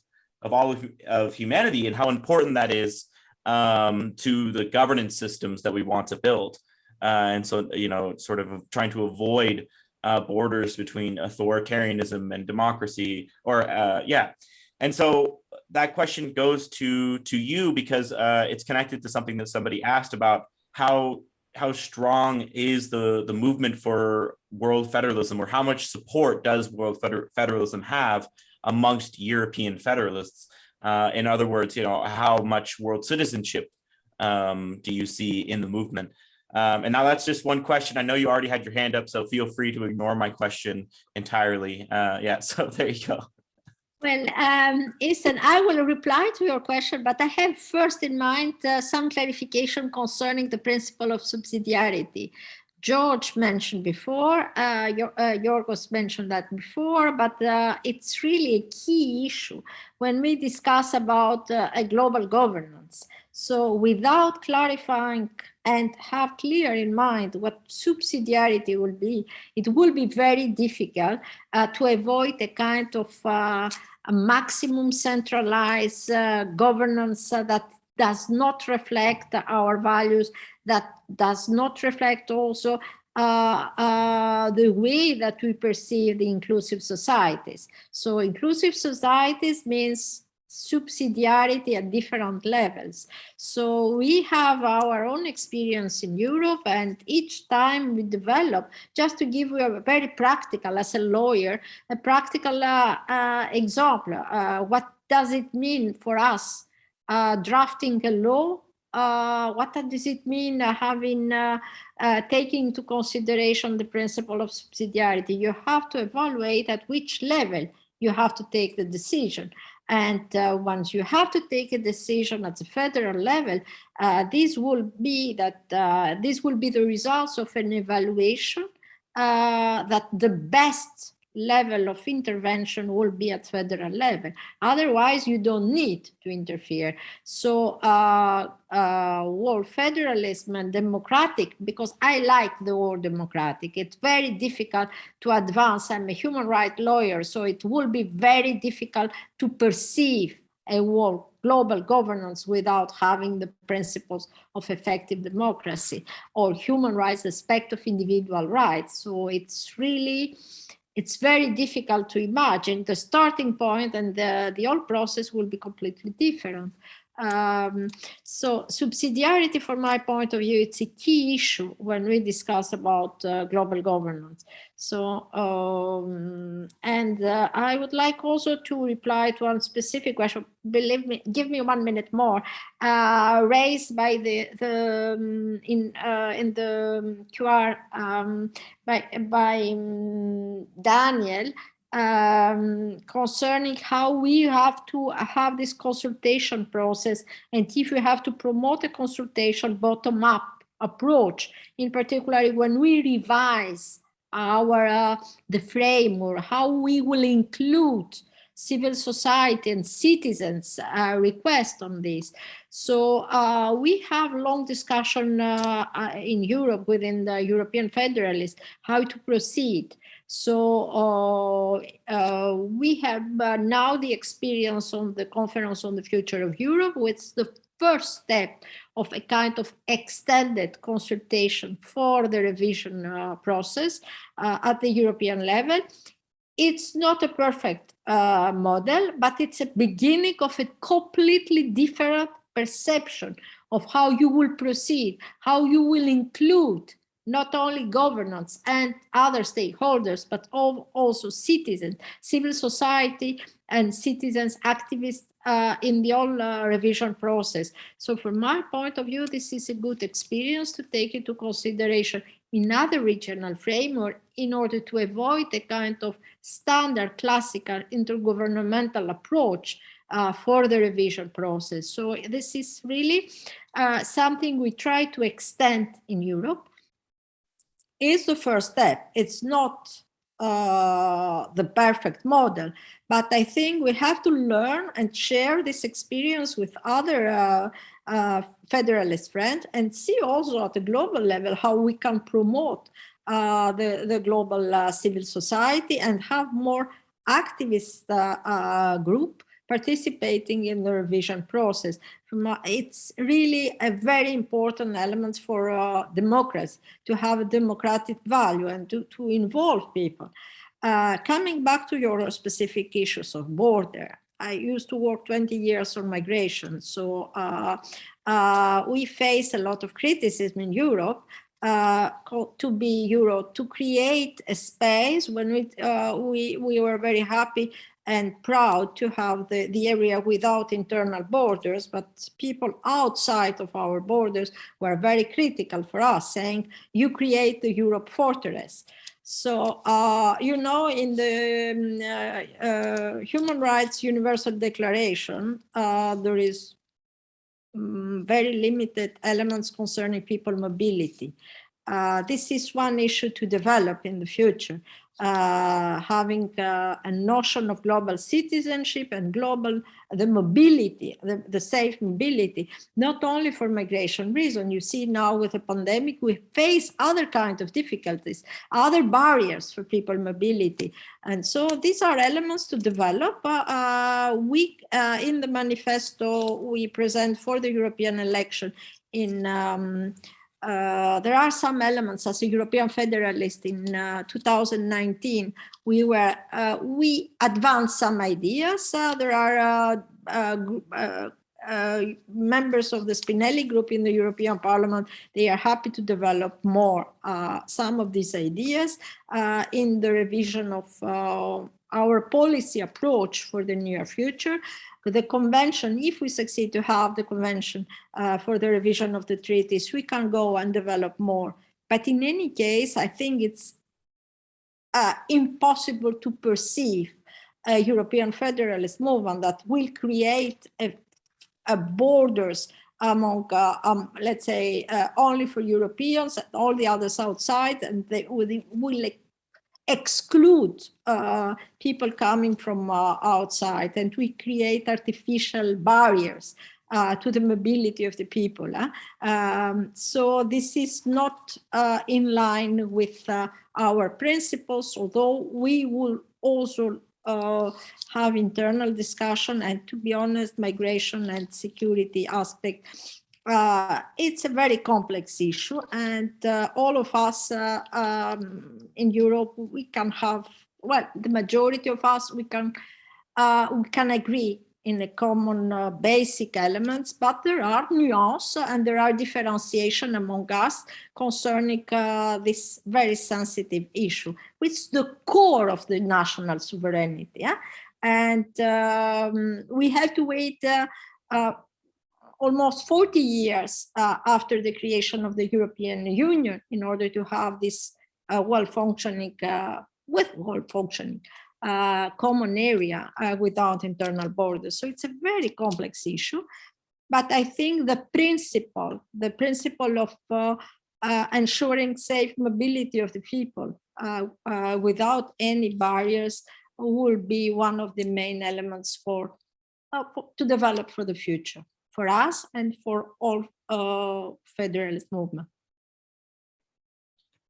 humanity, and how important that is to the governance systems that we want to build. And so, sort of trying to avoid borders between authoritarianism and democracy, And so that question goes to you, because it's connected to something that somebody asked about how strong is the movement for world federalism, or how much support does world federalism have amongst European federalists? In other words, how much world citizenship do you see in the movement? And now that's just one question. I know you already had your hand up, so feel free to ignore my question entirely. So there you go. Well, Ethan, I will reply to your question, but I have first in mind some clarification concerning the principle of subsidiarity. George mentioned before, Georgios mentioned that before, but it's really a key issue when we discuss about a global governance. So without clarifying and have clear in mind what subsidiarity will be, it will be very difficult to avoid a kind of a maximum centralized governance that does not reflect our values, that does not reflect also the way that we perceive the inclusive societies. So inclusive societies means subsidiarity at different levels. So we have our own experience in Europe, and each time we develop, just to give you a very practical, as a lawyer, a practical example, what does it mean for us drafting a law? What does it mean taking into consideration the principle of subsidiarity? You have to evaluate at which level you have to take the decision. And once you have to take a decision at the federal level, this will be the results of an evaluation that the best level of intervention will be at federal level. Otherwise, you don't need to interfere. So world federalism and democratic, because I like the word democratic, it's very difficult to advance. I'm a human rights lawyer, so it will be very difficult to perceive a world global governance without having the principles of effective democracy or human rights, respect of individual rights. So it's very difficult to imagine the starting point, and the whole process will be completely different. So subsidiarity, from my point of view, it's a key issue when we discuss about global governance. So, I would like also to reply to one specific question. Believe me, give me 1 minute more. Raised by in the QR by Daniel. Concerning how we have to have this consultation process, and if we have to promote a consultation bottom-up approach, in particular when we revise our the framework, how we will include civil society and citizens' request on this. So we have long discussion in Europe within the European Federalists how to proceed. So we have now the experience on the Conference on the Future of Europe, which is the first step of a kind of extended consultation for the revision process at the European level. It's not a perfect model, but it's a beginning of a completely different perception of how you will proceed, how you will include not only governance and other stakeholders, but also citizens, civil society and citizens, activists in the whole revision process. So from my point of view, this is a good experience to take into consideration in other regional framework in order to avoid a kind of standard classical intergovernmental approach for the revision process. So this is really something we try to extend in Europe. Is the first step. It's not the perfect model, but I think we have to learn and share this experience with other Federalist friends and see also at the global level how we can promote the global civil society and have more activist group participating in the revision process. It's really a very important element for democracy, to have a democratic value and to involve people. Coming back to your specific issues of border, I used to work 20 years on migration, so we face a lot of criticism in Europe to create a space when we were very happy and proud to have the area without internal borders, but people outside of our borders were very critical for us, saying, you create the Europe fortress. So, you know, in the Human Rights Universal Declaration, there is very limited elements concerning people mobility. This is one issue to develop in the future. Having a notion of global citizenship and the mobility, the safe mobility, not only for migration reason. You see now with the pandemic, we face other kinds of difficulties, other barriers for people mobility. And so these are elements to develop. In the manifesto we present for the European election there are some elements as a European Federalist in 2019. We advanced some ideas. There are members of the Spinelli group in the European Parliament. They are happy to develop more some of these ideas in the revision of our policy approach for the near future. The convention, if we succeed to have the convention for the revision of the treaties, we can go and develop more. But in any case, I think it's impossible to perceive a European Federalist movement that will create a borders among, let's say, only for Europeans and all the others outside, and they will exclude people coming from outside, and we create artificial barriers to the mobility of the people. So this is not in line with our principles, although we will also have internal discussion, and to be honest, migration and security aspect, it's a very complex issue, and all of us in Europe, we can have, well, the majority of us, we can agree in the common basic elements, but there are nuances and there are differentiation among us concerning this very sensitive issue, which is the core of the national sovereignty. Yeah? And we have to wait almost 40 years after the creation of the European Union in order to have this well-functioning, common area without internal borders. So it's a very complex issue, but I think the principle of ensuring safe mobility of the people without any barriers will be one of the main elements to develop for the future, for us and for all federalist movement.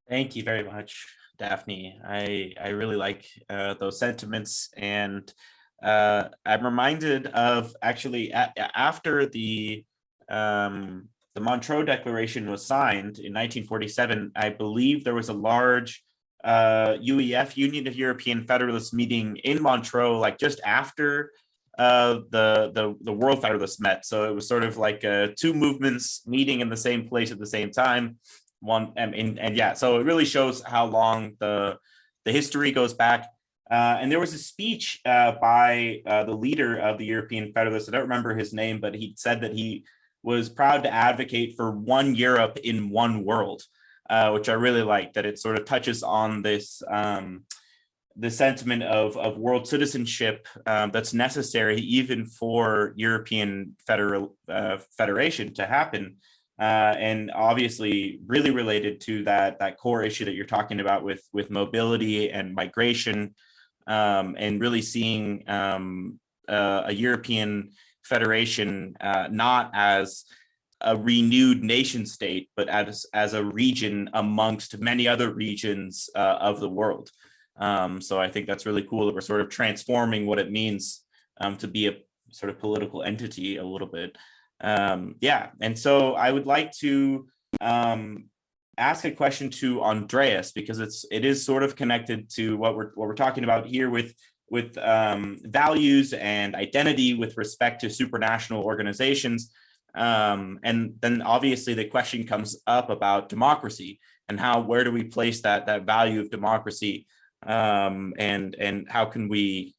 Thank you very much, Daphne. I really like those sentiments, and I'm reminded of actually after the Montreux Declaration was signed in 1947. I believe there was a large UEF, Union of European Federalists, meeting in Montreux, like just after the World Federalists met. So it was sort of like two movements meeting in the same place at the same time. And yeah, so it really shows how long the history goes back. And there was a speech by the leader of the European Federalists. I don't remember his name, but he said that he was proud to advocate for one Europe in one world, which I really like, that it sort of touches on this the sentiment of world citizenship that's necessary even for European federation to happen. And obviously really related to that core issue that you're talking about with mobility and migration, and really seeing a European federation not as a renewed nation state, but as a region amongst many other regions of the world. So I think that's really cool that we're sort of transforming what it means to be a sort of political entity a little bit. Yeah, and so I would like to ask a question to Andreas, because it is sort of connected to what we're talking about here with values and identity with respect to supranational organizations. And then obviously the question comes up about democracy and where do we place that value of democracy, and how can we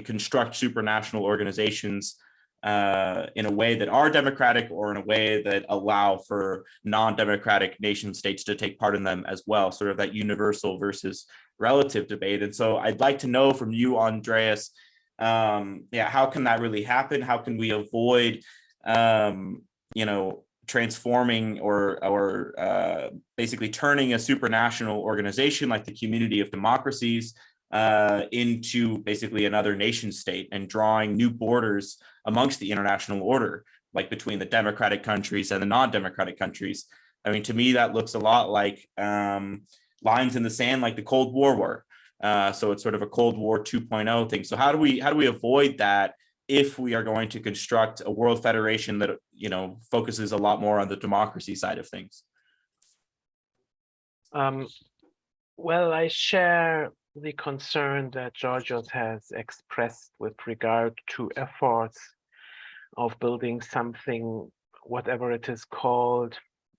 construct supranational organizations in a way that are democratic, or in a way that allow for non-democratic nation states to take part in them as well, sort of that universal versus relative debate. And so I'd like to know from you, Andreas, how can that really happen? How can we avoid transforming or basically turning a supranational organization like the Community of Democracies into basically another nation state, and drawing new borders amongst the international order, like between the democratic countries and the non-democratic countries? I mean, to me, that looks a lot like lines in the sand, like the Cold War were. So it's sort of a Cold War 2.0 thing. So how do we avoid that if we are going to construct a world federation that focuses a lot more on the democracy side of things? Well, I share the concern that Georgios has expressed with regard to efforts of building something, whatever it is called,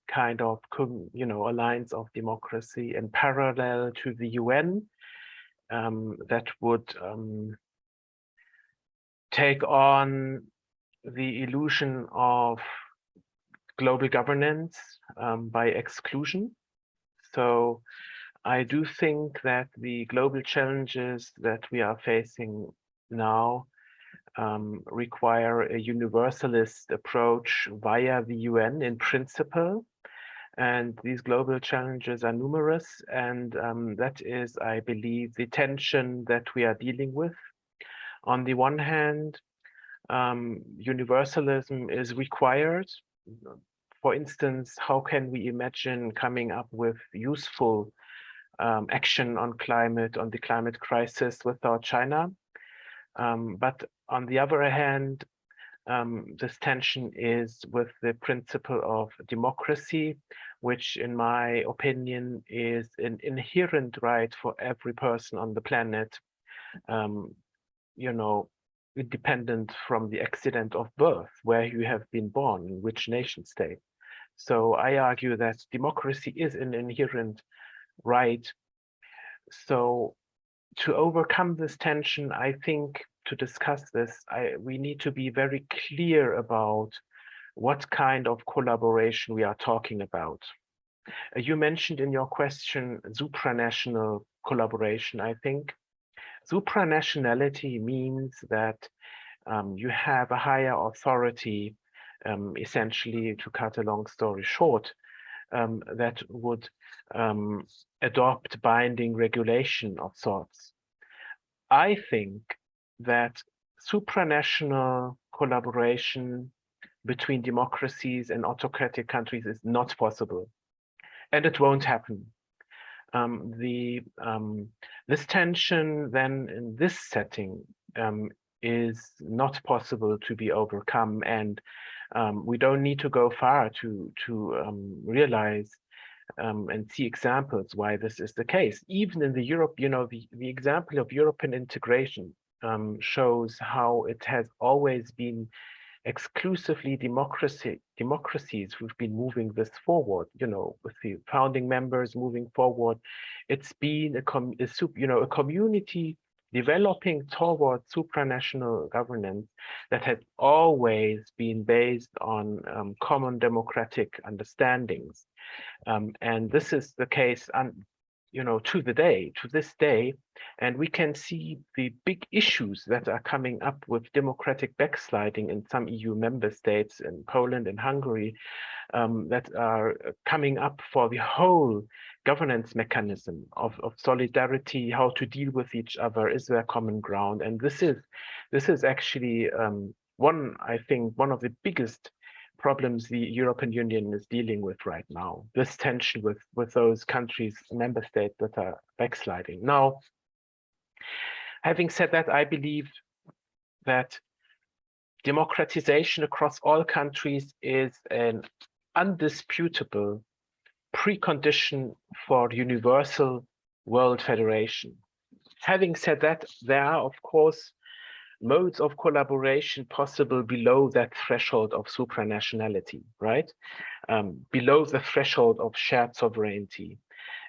kind of, alliance of democracy in parallel to the UN, that would take on the illusion of global governance by exclusion. So I do think that the global challenges that we are facing now require a universalist approach via the UN in principle, And these global challenges are numerous, and that is, I believe, the tension that we are dealing with. On the one hand, universalism is required. For instance, how can we imagine coming up with useful action on the climate crisis without China? But on the other hand, this tension is with the principle of democracy, which in my opinion is an inherent right for every person on the planet, independent from the accident of birth, where you have been born, in which nation state. So I argue that democracy is an inherent right. So to overcome this tension, I think to discuss this, we need to be very clear about what kind of collaboration we are talking about. You mentioned in your question supranational collaboration, I think. Supranationality means that you have a higher authority, essentially, to cut a long story short, that would adopt binding regulation of sorts. I think that supranational collaboration between democracies and autocratic countries is not possible, and it won't happen. This tension then in this setting is not possible to be overcome, and we don't need to go far to realize and see examples why this is the case. Even in the Europe, the example of European integration shows how it has always been exclusively democracies who've been moving this forward, with the founding members moving forward. It's been a community developing toward supranational governance that has always been based on common democratic understandings. And this is the case to this day, and we can see the big issues that are coming up with democratic backsliding in some EU member states, in Poland and Hungary, that are coming up for the whole governance mechanism of solidarity, how to deal with each other, is there common ground? And this is actually one of the biggest problems the European Union is dealing with right now, this tension with those countries, member states that are backsliding. Now, having said that, I believe that democratization across all countries is an undisputable precondition for universal world federation. Having said that, there are, of course, modes of collaboration possible below that threshold of supranationality, right? Below the threshold of shared sovereignty.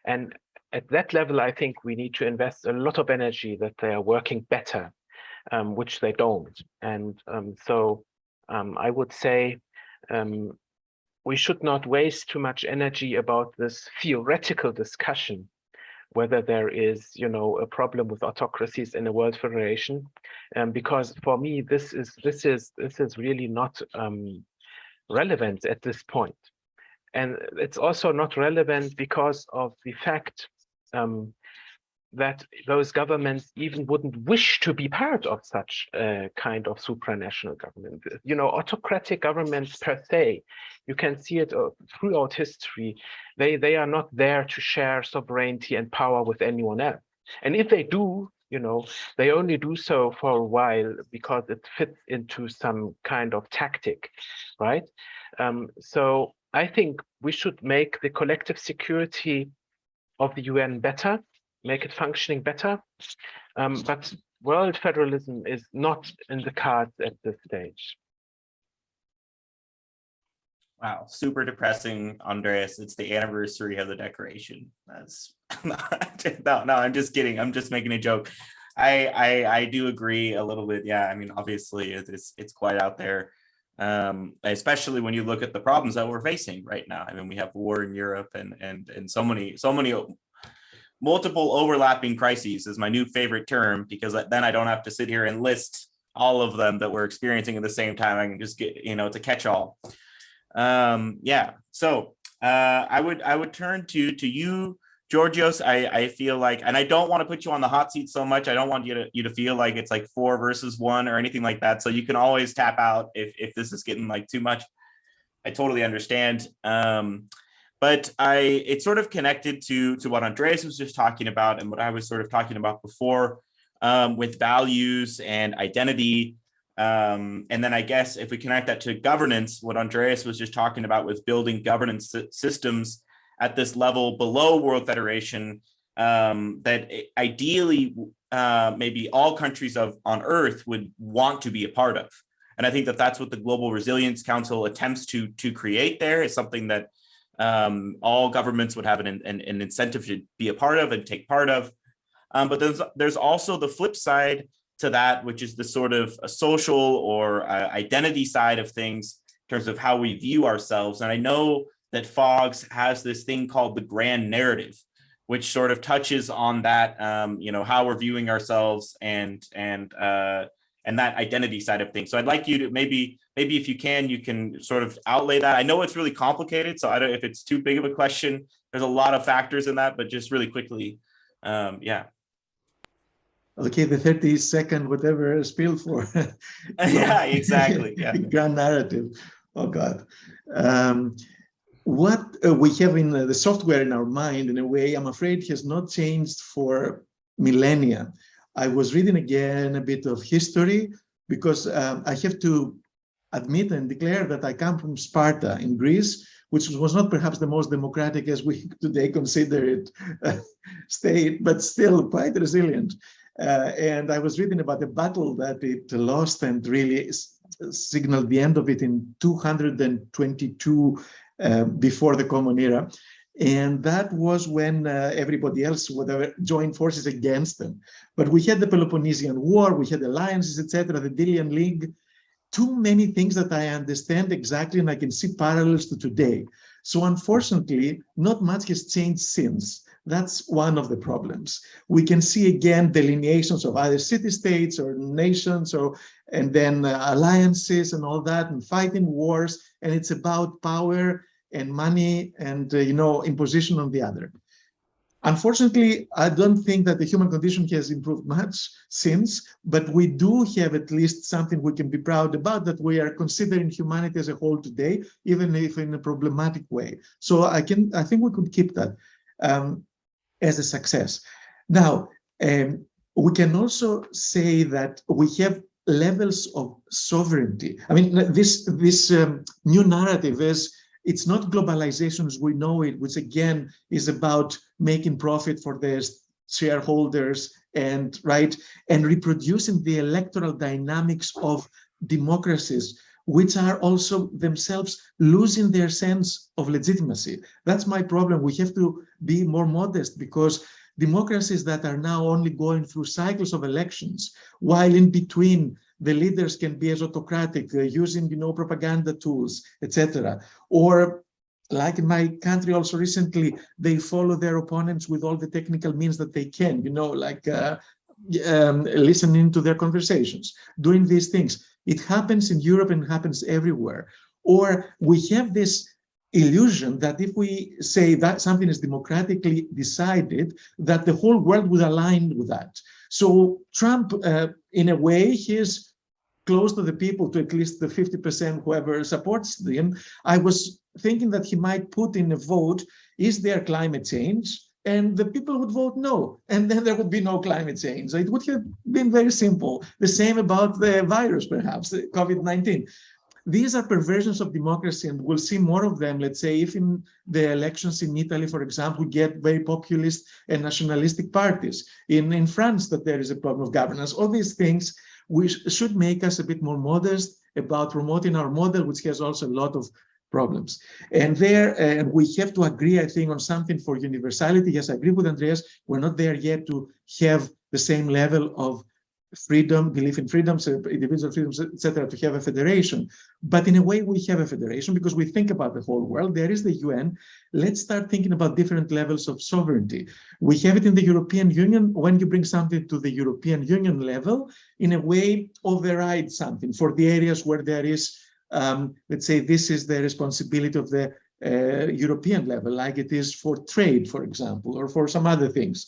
And at that level, I think we need to invest a lot of energy that they are working better, which they don't. And so I would say we should not waste too much energy about this theoretical discussion whether there is, a problem with autocracies in a world federation, because for me this is really not relevant at this point, and it's also not relevant because of the fact that those governments even wouldn't wish to be part of such a kind of supranational government. Autocratic governments per se, you can see it throughout history. They are not there to share sovereignty and power with anyone else. And if they do, they only do so for a while because it fits into some kind of tactic, right? So I think we should make the collective security of the UN better, make it functioning better, but world federalism is not in the cards at this stage. Wow, super depressing, Andreas. It's the anniversary of the declaration. That's no, I'm just kidding. I'm just making a joke. I do agree a little bit. Yeah, I mean, obviously it's quite out there, especially when you look at the problems that we're facing right now. I mean, we have war in Europe and so many multiple overlapping crises is my new favorite term, because then I don't have to sit here and list all of them that we're experiencing at the same time. I can just get, it's a catch-all. Yeah, so I would turn to you, Georgios. I feel like, and I don't want to put you on the hot seat so much. I don't want you to feel like it's like 4 versus 1 or anything like that. So you can always tap out if this is getting like too much. I totally understand. But it's sort of connected to what Andreas was just talking about and what I was sort of talking about before, with values and identity. And then I guess if we connect that to governance, what Andreas was just talking about was building governance systems at this level below World Federation, that ideally maybe all countries on Earth would want to be a part of. And I think that that's what the Global Resilience Council attempts to create there, is something that all governments would have an incentive to be a part of and take part of. But there's also the flip side to that, which is the sort of a social or identity side of things in terms of how we view ourselves. And I know that Foggs has this thing called the grand narrative, which sort of touches on that, how we're viewing ourselves and that identity side of things. So I'd like you to maybe if you can sort of outlay that. I know it's really complicated, so I don't, if it's too big of a question, there's a lot of factors in that, but just really quickly, yeah. Okay, the 30-second whatever spiel for. Yeah, exactly. Yeah. Grand narrative. Oh God. What we have in the software in our mind, in a way, I'm afraid has not changed for millennia. I was reading again a bit of history because I have to admit and declare that I come from Sparta in Greece, which was not perhaps the most democratic as we today consider it state, but still quite resilient. And I was reading about the battle that it lost and really signaled the end of it in 222 before the Common Era. And that was when everybody else would join forces against them. But we had the Peloponnesian War, we had alliances, etc., the Delian League, too many things that I understand exactly and I can see parallels to today. So unfortunately, not much has changed since. That's one of the problems. We can see again delineations of either city-states or nations, and then alliances and all that, and fighting wars, and it's about power and money and imposition on the other. Unfortunately, I don't think that the human condition has improved much since, but we do have at least something we can be proud about, that we are considering humanity as a whole today, even if in a problematic way. So I think we could keep that as a success. Now, we can also say that we have levels of sovereignty. I mean, this new narrative is, it's not globalization as we know it, which again is about making profit for the shareholders and reproducing the electoral dynamics of democracies, which are also themselves losing their sense of legitimacy. That's my problem. We have to be more modest, because democracies that are now only going through cycles of elections, while in between the leaders can be as autocratic, using propaganda tools, etc. Or like in my country also recently, they follow their opponents with all the technical means that they can, listening to their conversations, doing these things. It happens in Europe and happens everywhere. Or we have this illusion that if we say that something is democratically decided, that the whole world would align with that. So Trump, in a way, he's close to the people, to at least the 50% whoever supports him. I was thinking that he might put in a vote, is there climate change? And the people would vote no, and then there would be no climate change. It would have been very simple. The same about the virus, perhaps, COVID-19. These are perversions of democracy, and we'll see more of them. Let's say if in the elections in Italy, for example, we get very populist and nationalistic parties. In France, that there is a problem of governance. All these things should make us a bit more modest about promoting our model, which has also a lot of problems. And we have to agree, I think, on something for universality. Yes, I agree with Andreas. We're not there yet to have the same level of freedom, belief in freedoms, individual freedoms, etc., to have a federation. But in a way, we have a federation because we think about the whole world. There is the UN. Let's start thinking about different levels of sovereignty. We have it in the European Union. When you bring something to the European Union level, in a way, override something for the areas where there is, let's say, this is the responsibility of the European level, like it is for trade, for example, or for some other things.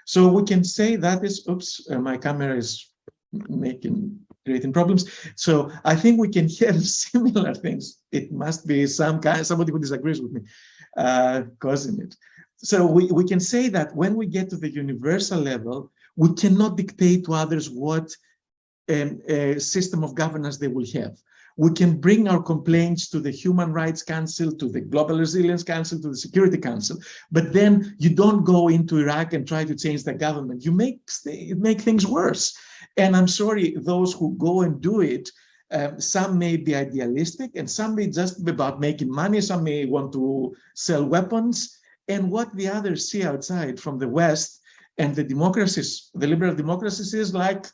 So we can say that is, oops, my camera is creating problems. So I think we can hear similar things. It must be somebody who disagrees with me causing it. So we can say that when we get to the universal level, we cannot dictate to others what system of governance they will have. We can bring our complaints to the Human Rights Council, to the Global Resilience Council, to the Security Council, but then you don't go into Iraq and try to change the government. You make things worse. And I'm sorry, those who go and do it, some may be idealistic, and some may just be about making money, some may want to sell weapons. And what the others see outside from the West and the democracies, the liberal democracies, is like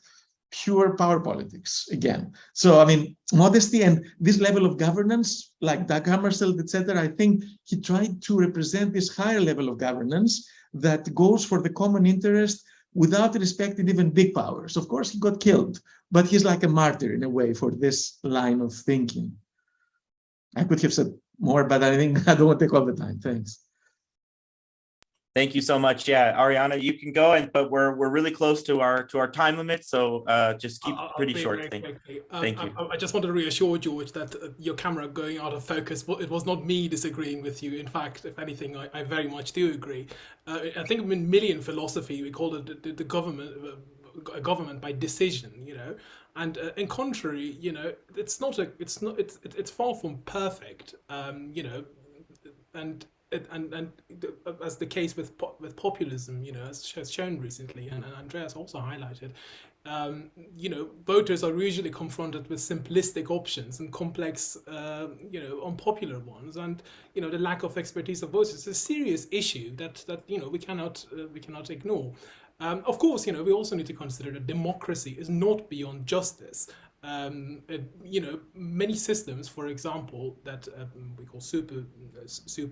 pure power politics again. So, I mean, modesty and this level of governance, like Dag Hammarskjöld, etc., I think he tried to represent this higher level of governance that goes for the common interest without respecting even big powers. Of course, he got killed, but he's like a martyr in a way for this line of thinking. I could have said more, but I think I don't want to take all the time. Thanks. Thank you so much. Yeah, Ariana, you can go, but we're really close to our time limit, so just keep pretty short. Thank you. I just want to reassure George that your camera going out of focus, it was not me disagreeing with you. In fact, if anything, I very much do agree. I think in Millian philosophy we call it the government by decision, you know. And in contrary, you know, it's far from perfect, you know, and as the case with populism, you know, as has shown recently, and Andreas also highlighted, you know, voters are usually confronted with simplistic options and complex, you know, unpopular ones, and you know, the lack of expertise of voters is a serious issue that you know we cannot ignore. Of course, you know, we also need to consider that democracy is not beyond justice. You know, many systems, for example, that we call super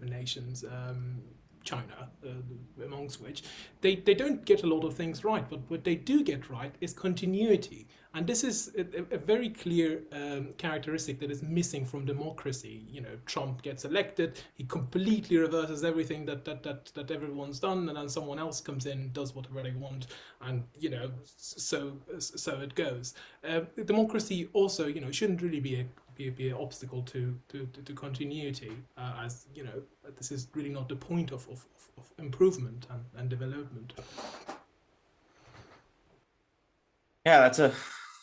nations, China, amongst which they don't get a lot of things right, but what they do get right is continuity, and this is a very clear characteristic that is missing from democracy. You know, Trump gets elected, he completely reverses everything that everyone's done, and then someone else comes in, does whatever they want, and you know, so it goes. Democracy also, you know, shouldn't really be an obstacle to continuity, as you know, this is really not the point of improvement and development. Yeah,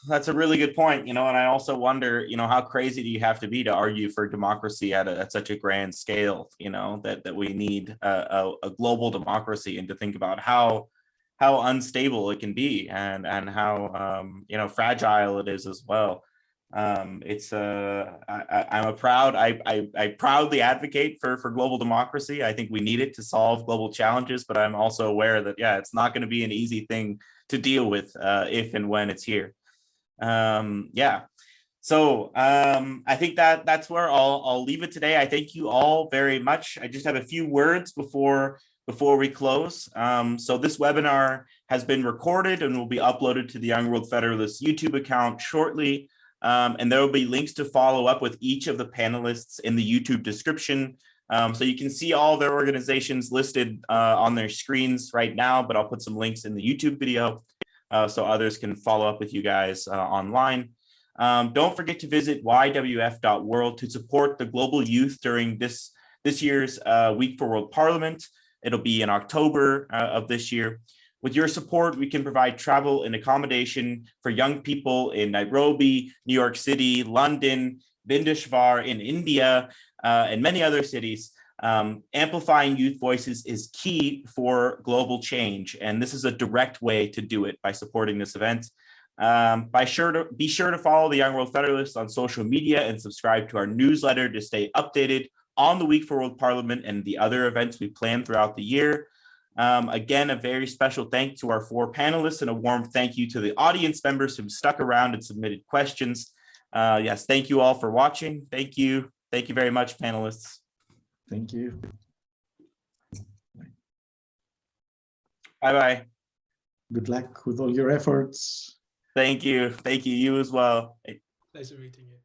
that's a really good point, you know, and I also wonder, you know, how crazy do you have to be to argue for democracy at such a grand scale, you know, that we need a global democracy, and to think about how unstable it can be, and how you know, fragile it is as well. I proudly advocate for global democracy. I think we need it to solve global challenges, but I'm also aware that, yeah, it's not going to be an easy thing to deal with if and when it's here. Yeah, so I think that's where I'll leave it today. I thank you all very much. I just have a few words before we close. So this webinar has been recorded and will be uploaded to the Young World Federalists YouTube account shortly. And there will be links to follow up with each of the panelists in the YouTube description. So you can see all their organizations listed on their screens right now, but I'll put some links in the YouTube video so others can follow up with you guys online. Don't forget to visit ywf.world to support the global youth during this year's Week for World Parliament. It'll be in October of this year. With your support, we can provide travel and accommodation for young people in Nairobi, New York City, London, Bindeshwar in India, and many other cities. Amplifying youth voices is key for global change, and this is a direct way to do it by supporting this event. Be sure to follow the Young World Federalists on social media and subscribe to our newsletter to stay updated on the Week for World Parliament and the other events we plan throughout the year. Again, a very special thanks to our 4 panelists, and a warm thank you to the audience members who stuck around and submitted questions. Yes, thank you all for watching. Thank you very much, panelists. Thank you. Bye-bye. Good luck with all your efforts. Thank you. You as well. Pleasure meeting you.